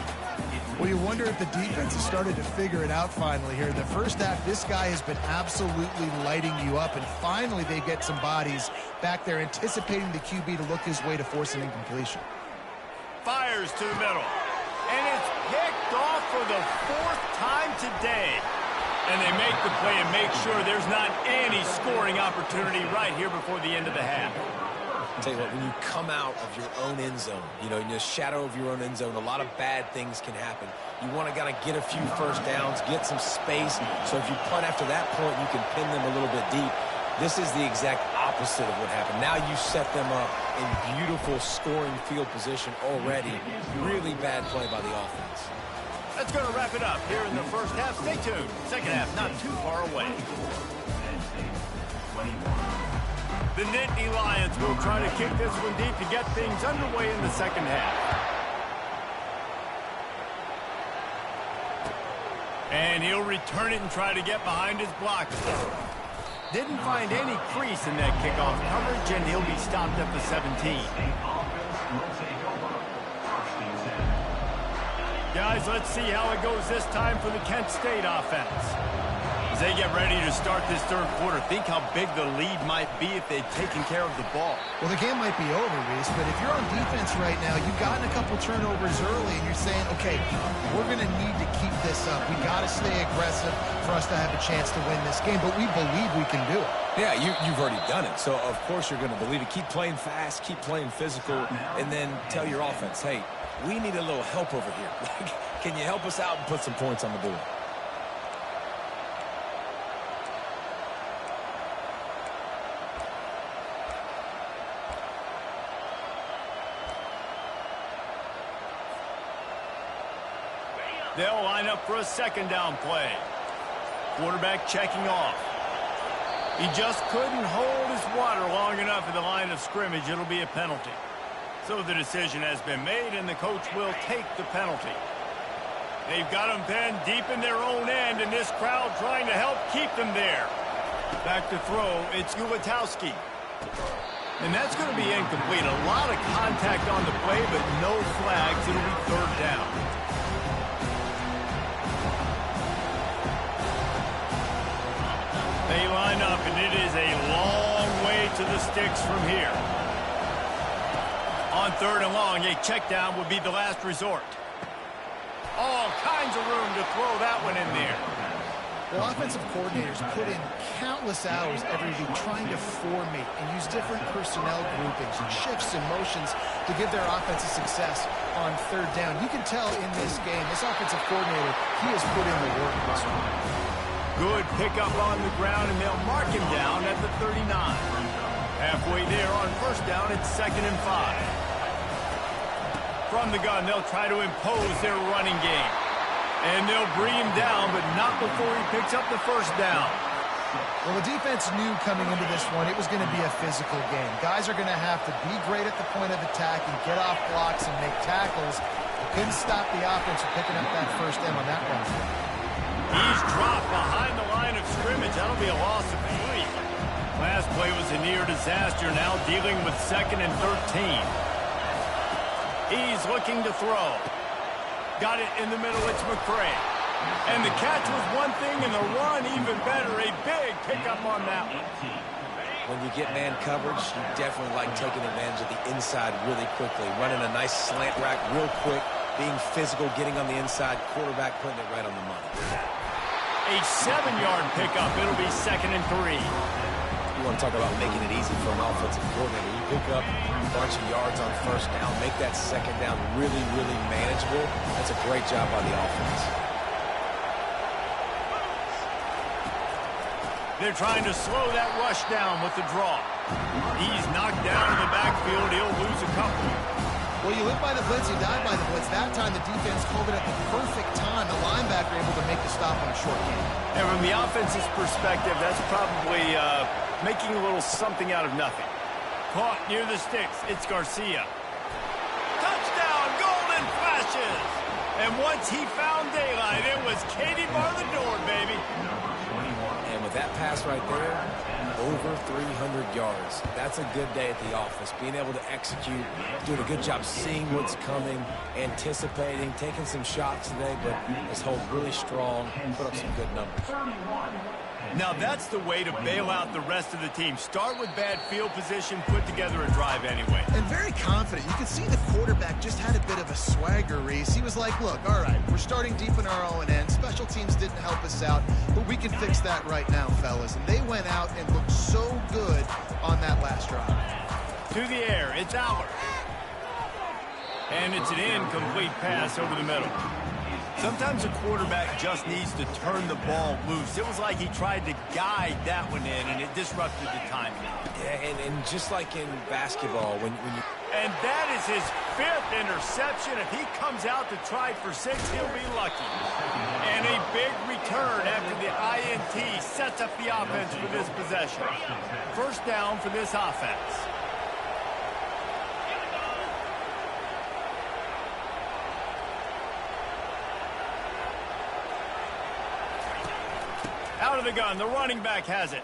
Well, you wonder if the defense has started to figure it out finally here. The first half, this guy has been absolutely lighting you up, and finally they get some bodies back there anticipating the QB to look his way to force an incompletion. Fires to the middle. And it's picked off for the 4th time today. And they make the play and make sure there's not any scoring opportunity right here before the end of the half. I'll tell you what, when you come out of your own end zone, you know, in the shadow of your own end zone, a lot of bad things can happen. You want to get a few 1st downs, get some space, so if you punt after that point, you can pin them a little bit deep. This is the exact opposite of what happened. Now you set them up in beautiful scoring field position already. Really bad play by the offense. That's going to wrap it up here in the first half. Stay tuned. Second half not too far away. The Nittany Lions will try to kick this one deep to get things underway in the second half. And he'll return it and try to get behind his blocker. Didn't find any crease in that kickoff coverage, and he'll be stopped at the 17. Guys, let's see how it goes this time for the Kent State offense. As they get ready to start this third quarter, think how big the lead might be if they'd taken care of the ball. Well, the game might be over, Reese, but if you're on defense right now, you've gotten a couple turnovers early, and you're saying, okay, we're going to need to keep this up. We got to stay aggressive for us to have a chance to win this game, but we believe we can do it. Yeah, you've already done it, so of course you're going to believe it. Keep playing fast, keep playing physical, and then tell your offense, hey, we need a little help over here. Can you help us out and put some points on the board? They'll line up for a second down play. Quarterback checking off. He just couldn't hold his water long enough at the line of scrimmage. It'll be a penalty. So the decision has been made, and the coach will take the penalty. They've got them pinned deep in their own end, and this crowd trying to help keep them there. Back to throw, it's Ulatowski. And that's going to be incomplete. A lot of contact on the play, but no flags. It'll be third down. They line up, and it is a long way to the sticks from here. On third and long, a check down would be the last resort. All kinds of room to throw that one in there. Well, offensive coordinators put in countless hours every week trying to formate and use different personnel groupings and shifts and motions to give their offensive success on third down. You can tell in this game, this offensive coordinator, he has put in the work this one. Good pickup on the ground, and they'll mark him down at the 39. Halfway there on first down, it's 2nd and 5. From the gun, they'll try to impose their running game. And they'll bring him down, but not before he picks up the first down. Well, the defense knew coming into this one it was going to be a physical game. Guys are going to have to be great at the point of attack and get off blocks and make tackles. Couldn't stop the offense from picking up that first down on that one. He's dropped behind the line of scrimmage. That'll be a loss of 3. Last play was a near disaster. Now dealing with 2nd and 13. He's looking to throw. Got it in the middle. It's McCray. And the catch was one thing, and the run even better. A big pickup on that one. When you get man coverage, you definitely like taking advantage of the inside really quickly. Running a nice slant rack real quick, being physical, getting on the inside, quarterback putting it right on the money. A 7-yard pickup. It'll be 2nd and 3. You want to talk about making it easy for an offensive coordinator. You pick up a bunch of yards on first down, make that second down really, really manageable. That's a great job by the offense. They're trying to slow that rush down with the draw. He's knocked down in the backfield. He'll lose a couple. Well, you live by the blitz, you die by the blitz. That time the defense called it at the perfect time. The linebacker able to make the stop on a short game. And from the offense's perspective, that's probably making a little something out of nothing. Caught near the sticks. It's Garcia. Touchdown! Golden flashes! And once he found daylight, it was Katie bar the door, baby. And with that pass right there, over 300 yards. That's a good day at the office. Being able to execute, doing a good job seeing what's coming, anticipating, taking some shots today, but his hold really strong, put up some good numbers. Now that's the way to bail out the rest of the team. Start with bad field position, put together a drive anyway. And very confident. You could see the quarterback just had a bit of a swagger, Reese. He was like, look, all right, we're starting deep in our own end. Special teams didn't help us out, but we can fix that right now, fellas. And they went out and looked so good on that last drive. To the air, it's Aller. And it's an incomplete pass over the middle. Sometimes a quarterback just needs to turn the ball loose. It was like he tried to guide that one in, and it disrupted the timing. Yeah, and just like in basketball, when you... And that is his 5th interception. If he comes out to try for 6, he'll be lucky. And a big return after the INT sets up the offense for this possession. First down for this offense. Out of the gun, the running back has it.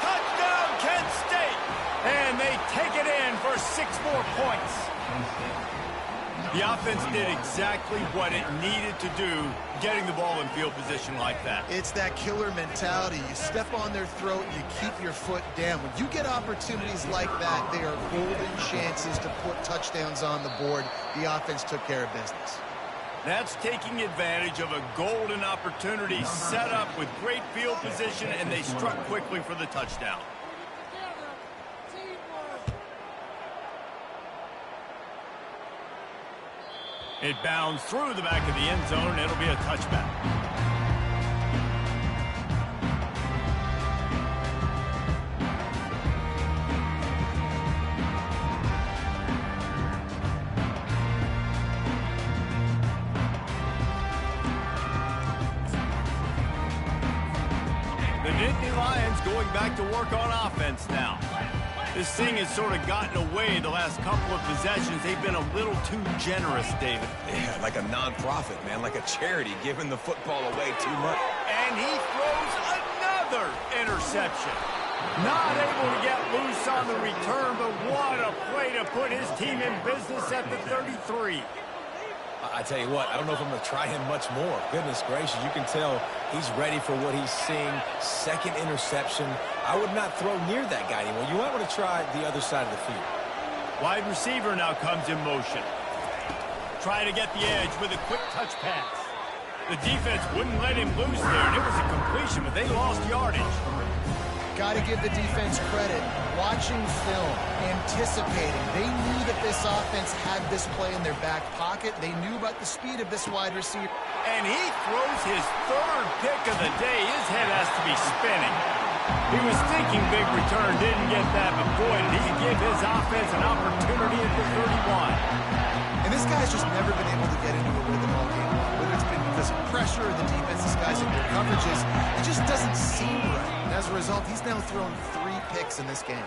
Touchdown, Kent State! And they take it in for 6 more points. The offense did exactly what it needed to do, getting the ball in field position like that. It's that killer mentality. You step on their throat, you keep your foot down. When you get opportunities like that, they are golden chances to put touchdowns on the board. The offense took care of business. That's taking advantage of a golden opportunity set up with great field position, and they struck quickly for the touchdown. It bounds through the back of the end zone, and it'll be a touchback. The Nittany Lions going back to work on offense now. This thing has sort of gotten away the last couple of possessions. They've been a little too generous, David. Yeah, like a non-profit, man, like a charity, giving the football away too much. And he throws another interception. Not able to get loose on the return, but what a play to put his team in business at the 33. I tell you what, I don't know if I'm going to try him much more. Goodness gracious, you can tell he's ready for what he's seeing. Second interception. I would not throw near that guy anymore. You might want to try the other side of the field. Wide receiver now comes in motion. Try to get the edge with a quick touch pass. The defense wouldn't let him loose there, and it was a completion, but they lost yardage. Got to give the defense credit. Watching film, anticipating. They knew that this offense had this play in their back pocket. They knew about the speed of this wide receiver. And he throws his 3rd pick of the day. His head has to be spinning. He was thinking big return, didn't get that, but boy, did he give his offense an opportunity at the 31. And this guy's just never been able to get into a rhythm all game long. Whether it's been because of pressure or the defense disguising their coverages, it just doesn't seem right. And as a result, he's now thrown 3 picks in this game.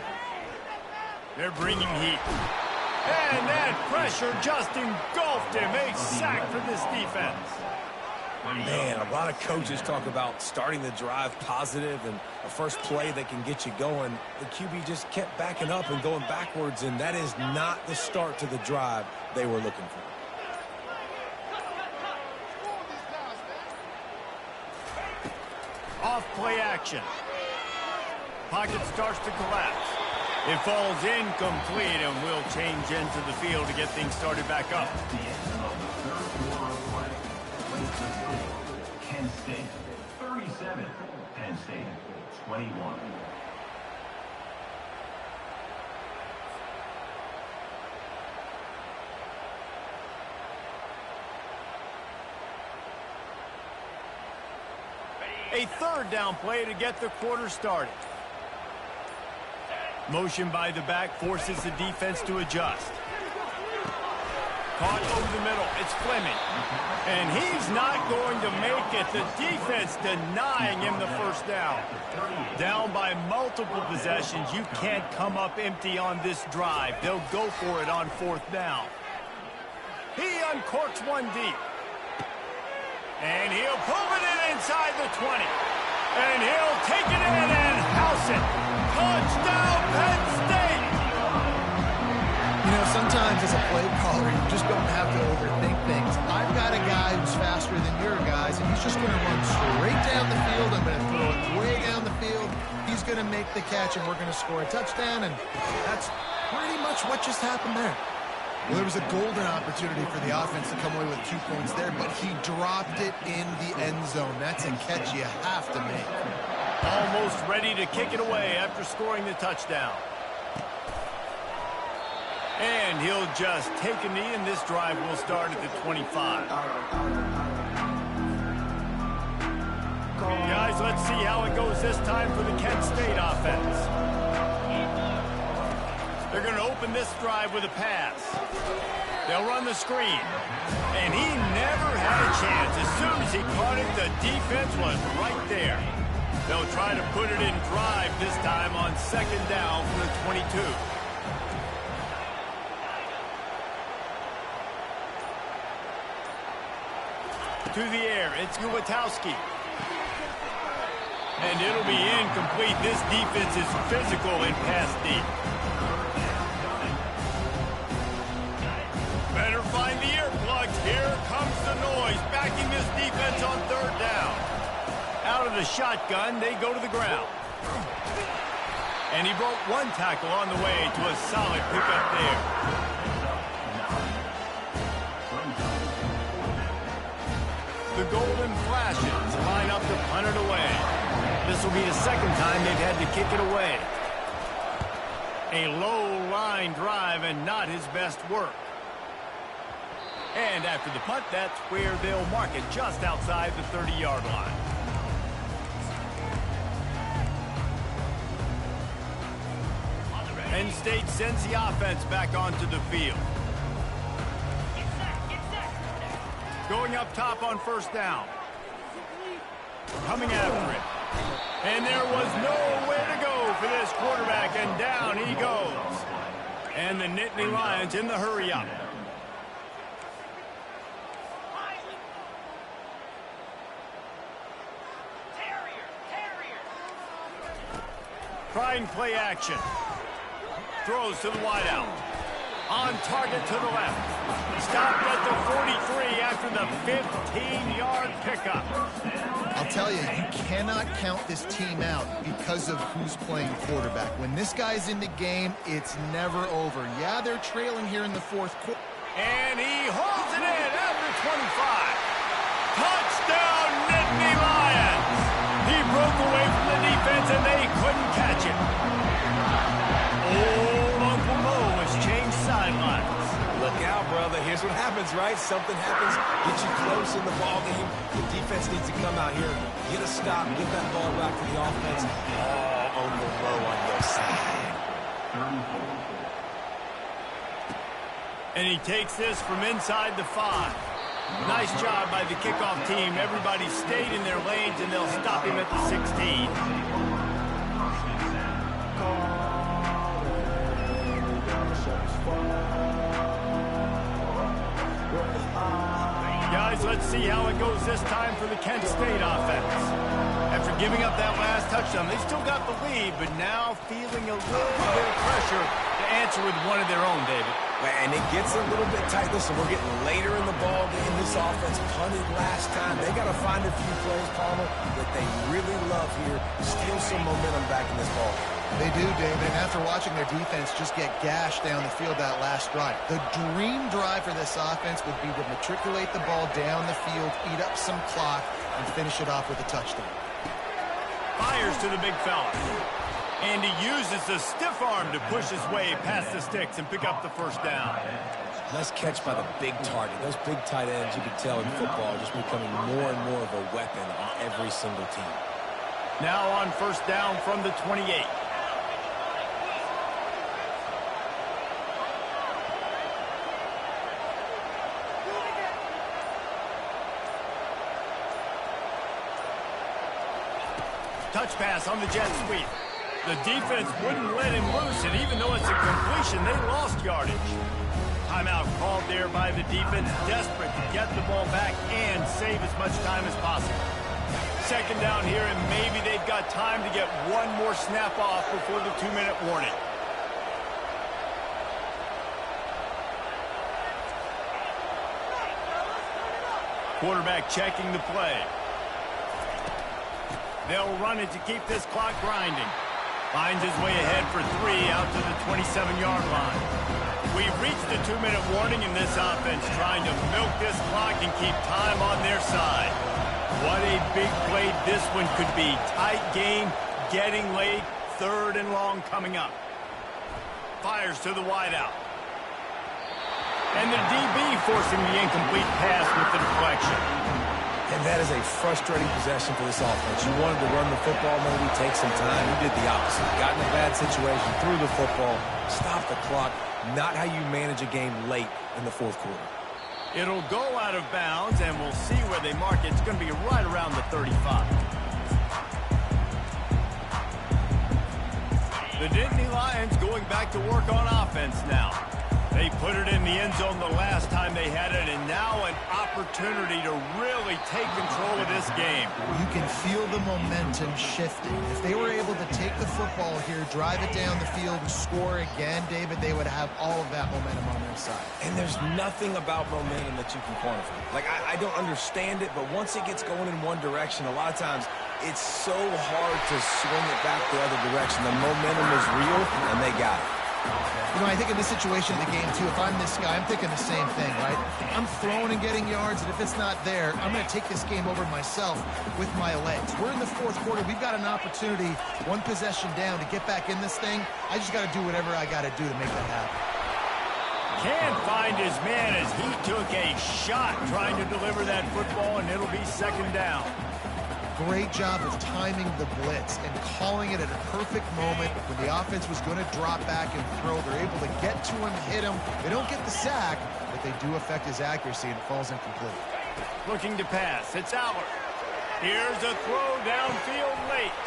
They're bringing heat. And that pressure just engulfed him. A sack for this defense. Man, a lot of coaches talk about starting the drive positive and a first play that can get you going. The QB just kept backing up and going backwards, and that is not the start to the drive they were looking for. Off play action. Pocket starts to collapse. It falls incomplete, and will change into the field to get things started back up. Kent State 37, Penn State 21. A 3rd down play to get the quarter started. Motion by the back forces the defense to adjust. Caught over the middle. It's Fleming. And he's not going to make it. The defense denying him the 1st down. Down by multiple possessions. You can't come up empty on this drive. They'll go for it on 4th down. He uncorks one deep. And he'll pull it in inside the 20. And he'll take it in and house it. Touchdown, Penn State! You know, sometimes as a play caller, you just don't have to overthink things. I've got a guy who's faster than your guys, and he's just going to run straight down the field. I'm going to throw it way down the field. He's going to make the catch, and we're going to score a touchdown, and that's pretty much what just happened there. Well, there was a golden opportunity for the offense to come away with 2 points there, but he dropped it in the end zone. That's a catch you have to make. Almost ready to kick it away after scoring the touchdown. And he'll just take a knee, and this drive will start at the 25. Guys, let's see how it goes this time for the Kent State offense. They're going to open this drive with a pass. They'll run the screen. And he never had a chance. As soon as he caught it, the defense was right there. They'll try to put it in drive this time on 2nd down from the 22. To the air, it's Ulatowski. And it'll be incomplete. This defense is physical and pass deep. Better find the earplugs. Here comes the noise, backing this defense on third down. Out of the shotgun, they go to the ground. And he broke one tackle on the way to a solid pickup there. The Golden Flashes line up to punt it away. This will be the second time they've had to kick it away. A low line drive and not his best work. And after the punt, that's where they'll mark it, just outside the 30-yard line. Penn State sends the offense back onto the field. Going up top on first down. Coming after it. And there was nowhere to go for this quarterback, and down he goes. And the Nittany Lions in the hurry-up. Trying play action. Throws to the wideout. On target to the left. Stopped at the 43 after the 15-yard pickup. I'll tell you, you cannot count this team out because of who's playing quarterback. When this guy's in the game, it's never over. Yeah, they're trailing here in the fourth quarter. And he holds it in after 25. Touchdown, Nittany Lions! He broke away from the defense and they couldn't catch it. Old Uncle Mo has changed sidelines. Look out, brother. Here's what happens, right? Something happens, get you close in the ball game. The defense needs to come out here, get a stop, get that ball back to the offense. Oh, Uncle Mo on your side. And he takes this from inside the 5. Nice job by the kickoff team. Everybody stayed in their lanes, and they'll stop him at the 16. Guys, let's see how it goes this time for the Kent State offense. After giving up that last touchdown, they still got the lead, but now feeling a little bit of pressure to answer with one of their own, David. And it gets a little bit tight. Listen, we're getting later in the ball game. This offense punted last time. They got to find a few plays, Palmer, that they really love here. Steal some momentum back in this ball game. They do, David, and after watching their defense just get gashed down the field that last drive, the dream drive for this offense would be to matriculate the ball down the field, eat up some clock, and finish it off with a touchdown. Fires to the big fella. And he uses the stiff arm to push his way past the sticks and pick up the first down. Nice catch by the big target. Those big tight ends, you can tell in football, are just becoming more and more of a weapon on every single team. Now on first down from the 28. Touch pass on the jet sweep. The defense wouldn't let him loose, and even though it's a completion, they lost yardage. Timeout called there by the defense, desperate to get the ball back and save as much time as possible. Second down here, and maybe they've got time to get one more snap off before the 2-minute warning. Quarterback checking the play. They'll run it to keep this clock grinding. Finds his way ahead for 3 out to the 27-yard line. We've reached the 2-minute warning in this offense, trying to milk this clock and keep time on their side. What a big play this one could be. Tight game, getting late, 3rd and long coming up. Fires to the wideout. And the DB forcing the incomplete pass with the deflection. And that is a frustrating possession for this offense. You wanted to run the football, maybe take some time. You did the opposite. Got in a bad situation, threw the football, stopped the clock. Not how you manage a game late in the fourth quarter. It'll go out of bounds, and we'll see where they mark it. It's going to be right around the 35. The Nittany Lions going back to work on offense now. They put it in the end zone the last time they had it, and now an opportunity opportunity to really take control of this game. You can feel the momentum shifting. If they were able to take the football here, drive it down the field, and score again, David, they would have all of that momentum on their side. And there's nothing about momentum that you can quantify. Like, I don't understand it, but once it gets going in one direction, a lot of times it's so hard to swing it back the other direction. The momentum is real, and they got it. You know, I think in this situation in the game, too, if I'm this guy, I'm thinking the same thing, right? I'm throwing and getting yards, and if it's not there, I'm going to take this game over myself with my legs. We're in the fourth quarter. We've got an opportunity, one possession down, to get back in this thing. I just got to do whatever I got to do to make that happen. Can't find his man as he took a shot trying to deliver that football, and it'll be second down. Great job of timing the blitz and calling it at a perfect moment when the offense was going to drop back and throw. They're able to get to him, hit him. They don't get the sack, but they do affect his accuracy, and it falls incomplete. Looking to pass. It's Aller. Here's a throw downfield late.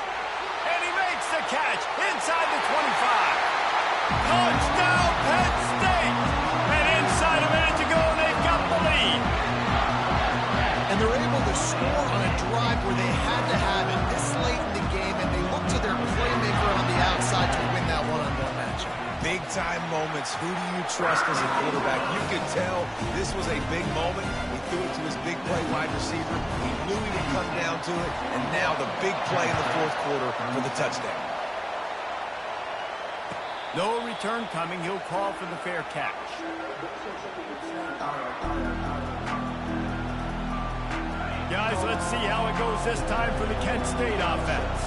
And he makes the catch inside the 25. Touchdown, Penn State! And inside a minute to go, and they've got the lead. And they're able to score on a drive where they had to have it this late in the game, and they look to their playmaker on the outside to win that one-on-one matchup. Big-time moments. Who do you trust as a quarterback? You could tell this was a big moment. He threw it to his big play wide receiver. He knew he would come down to it, and now the big play in the fourth quarter for the touchdown. No return coming. He'll call for the fair catch. Guys, let's see how it goes this time for the Kent State offense.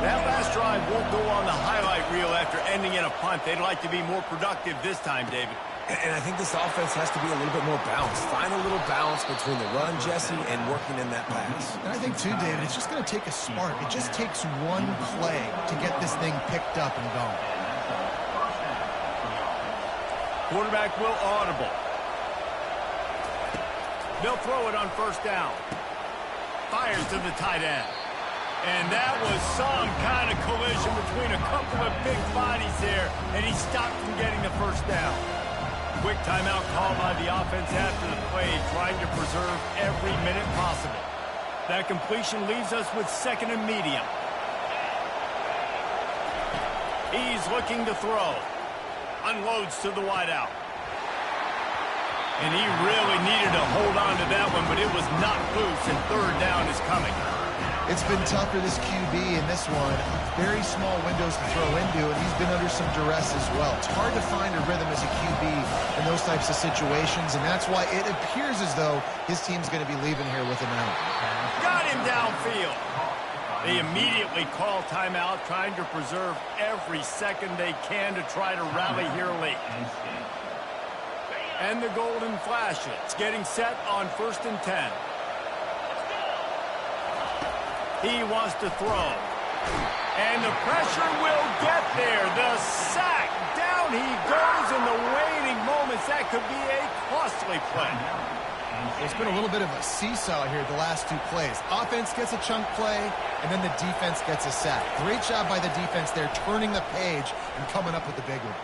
That last drive won't go on the highlight reel after ending in a punt. They'd like to be more productive this time, David. And I think this offense has to be a little bit more balanced. Find a little balance between the run, Jesse, and working in that pass. And I think, too, David, it's just going to take a spark. It just takes one play to get this thing picked up and going. Quarterback will audible. They'll throw it on first down. Fires to the tight end. And that was some kind of collision between a couple of big bodies there, and he stopped from getting the first down. Quick timeout call by the offense after the play, trying to preserve every minute possible. That completion leaves us with second and medium. He's looking to throw. Unloads to the wideout. And he really needed to hold on to that one, but it was not loose, and third down is coming. It's been tough for this QB in this one. Very small windows to throw into, and he's been under some duress as well. It's hard to find a rhythm as a QB in those types of situations, and that's why it appears as though his team's going to be leaving here with an out. Got him downfield. They immediately call timeout, trying to preserve every second they can to try to rally here late. And the golden flashes, getting set on 1st and 10. He wants to throw. And the pressure will get there. The sack. Down he goes in the waiting moments. That could be a costly play. It's been a little bit of a seesaw here the last two plays. Offense gets a chunk play, and then the defense gets a sack. Great job by the defense there, turning the page and coming up with the big one.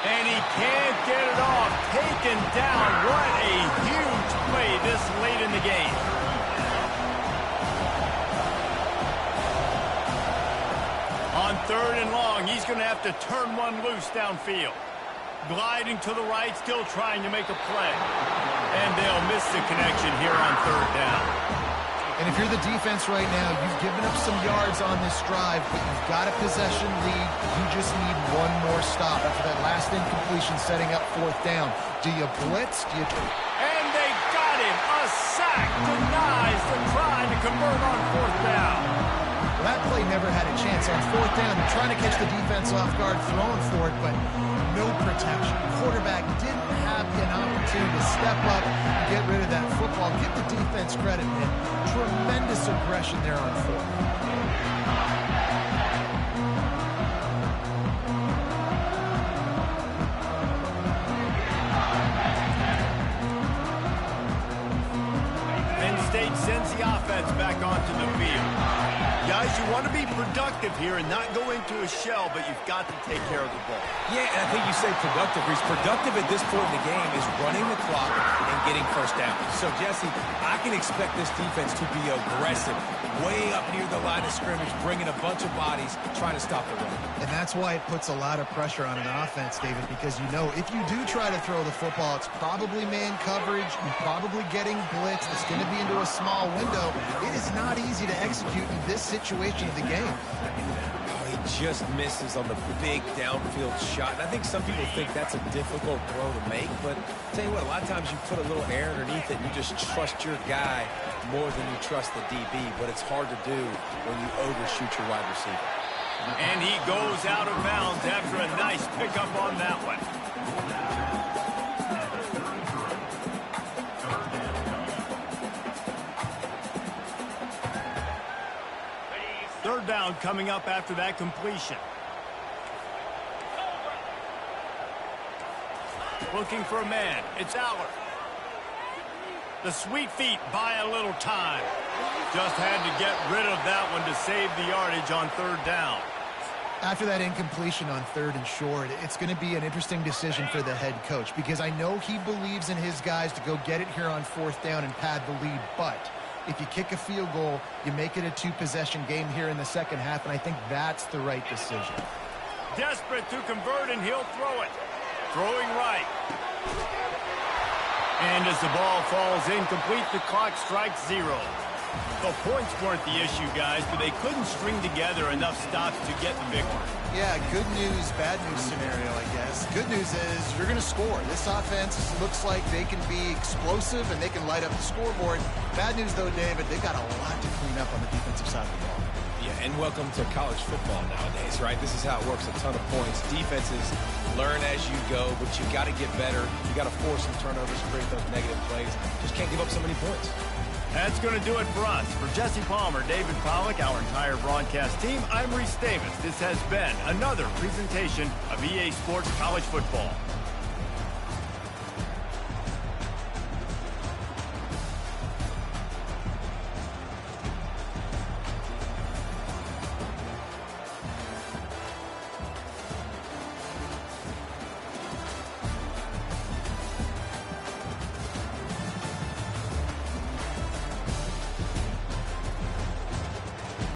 And he can't get it off. Taken down. What a huge play this late in the game. On 3rd and long, he's going to have to turn one loose downfield. Gliding to the right, still trying to make a play. And they'll miss the connection here on 3rd down. And if you're the defense right now, you've given up some yards on this drive, but you've got a possession lead. You just need one more stop after that last incompletion setting up 4th down. Do you blitz? Do you... And they got him. A sack denies the try to convert on 4th down. Well, that play never had a chance. On 4th down, they're trying to catch the defense off guard, throwing for it, but no protection. Quarterback didn't have an opportunity to step up and get rid of that football. Give the defense credit, man. Tremendous aggression there on 4th. Penn State sends brings the offense back onto the field. Guys, you want to be productive here and not go into a shell, but you've got to take care of the ball. Yeah, and I think you say productive. He's productive at this point in the game is running the clock and getting first down. So, Jesse, I can expect this defense to be aggressive, way up near the line of scrimmage, bringing a bunch of bodies, trying to stop the run. And that's why it puts a lot of pressure on an offense, David, because you know if you do try to throw the football, it's probably man coverage, you're probably getting blitzed, it's going to be into a small window. It is not easy to execute in this situation of the game. Oh, he just misses on the big downfield shot. And I think some people think that's a difficult throw to make, but I'll tell you what, a lot of times you put a little air underneath it and you just trust your guy more than you trust the DB, but it's hard to do when you overshoot your wide receiver. And he goes out of bounds after a nice pickup on that one. Third down coming up after that completion. Looking for a man. It's Aller. The sweet feet buy a little time. Just had to get rid of that one to save the yardage on third down. After that incompletion on third and short, it's going to be an interesting decision for the head coach because I know he believes in his guys to go get it here on fourth down and pad the lead, but if you kick a field goal, you make it a two-possession game here in the second half, and I think that's the right decision. Desperate to convert, and he'll throw it. Throwing right. And as the ball falls incomplete, the clock strikes 0. The points weren't the issue, guys, but they couldn't string together enough stops to get the victory. Yeah, good news, bad news scenario, I guess. Good news is you're going to score. This offense looks like they can be explosive and they can light up the scoreboard. Bad news, though, David, they've got a lot to clean up on the defensive side of the ball. Yeah, and welcome to college football nowadays, right? This is how it works, a ton of points. Defenses learn as you go, but you got to get better. You got to force some turnovers, create those negative plays. Just can't give up so many points. That's going to do it for us. For Jesse Palmer, David Pollack, our entire broadcast team, I'm Reese Davis. This has been another presentation of EA Sports College Football.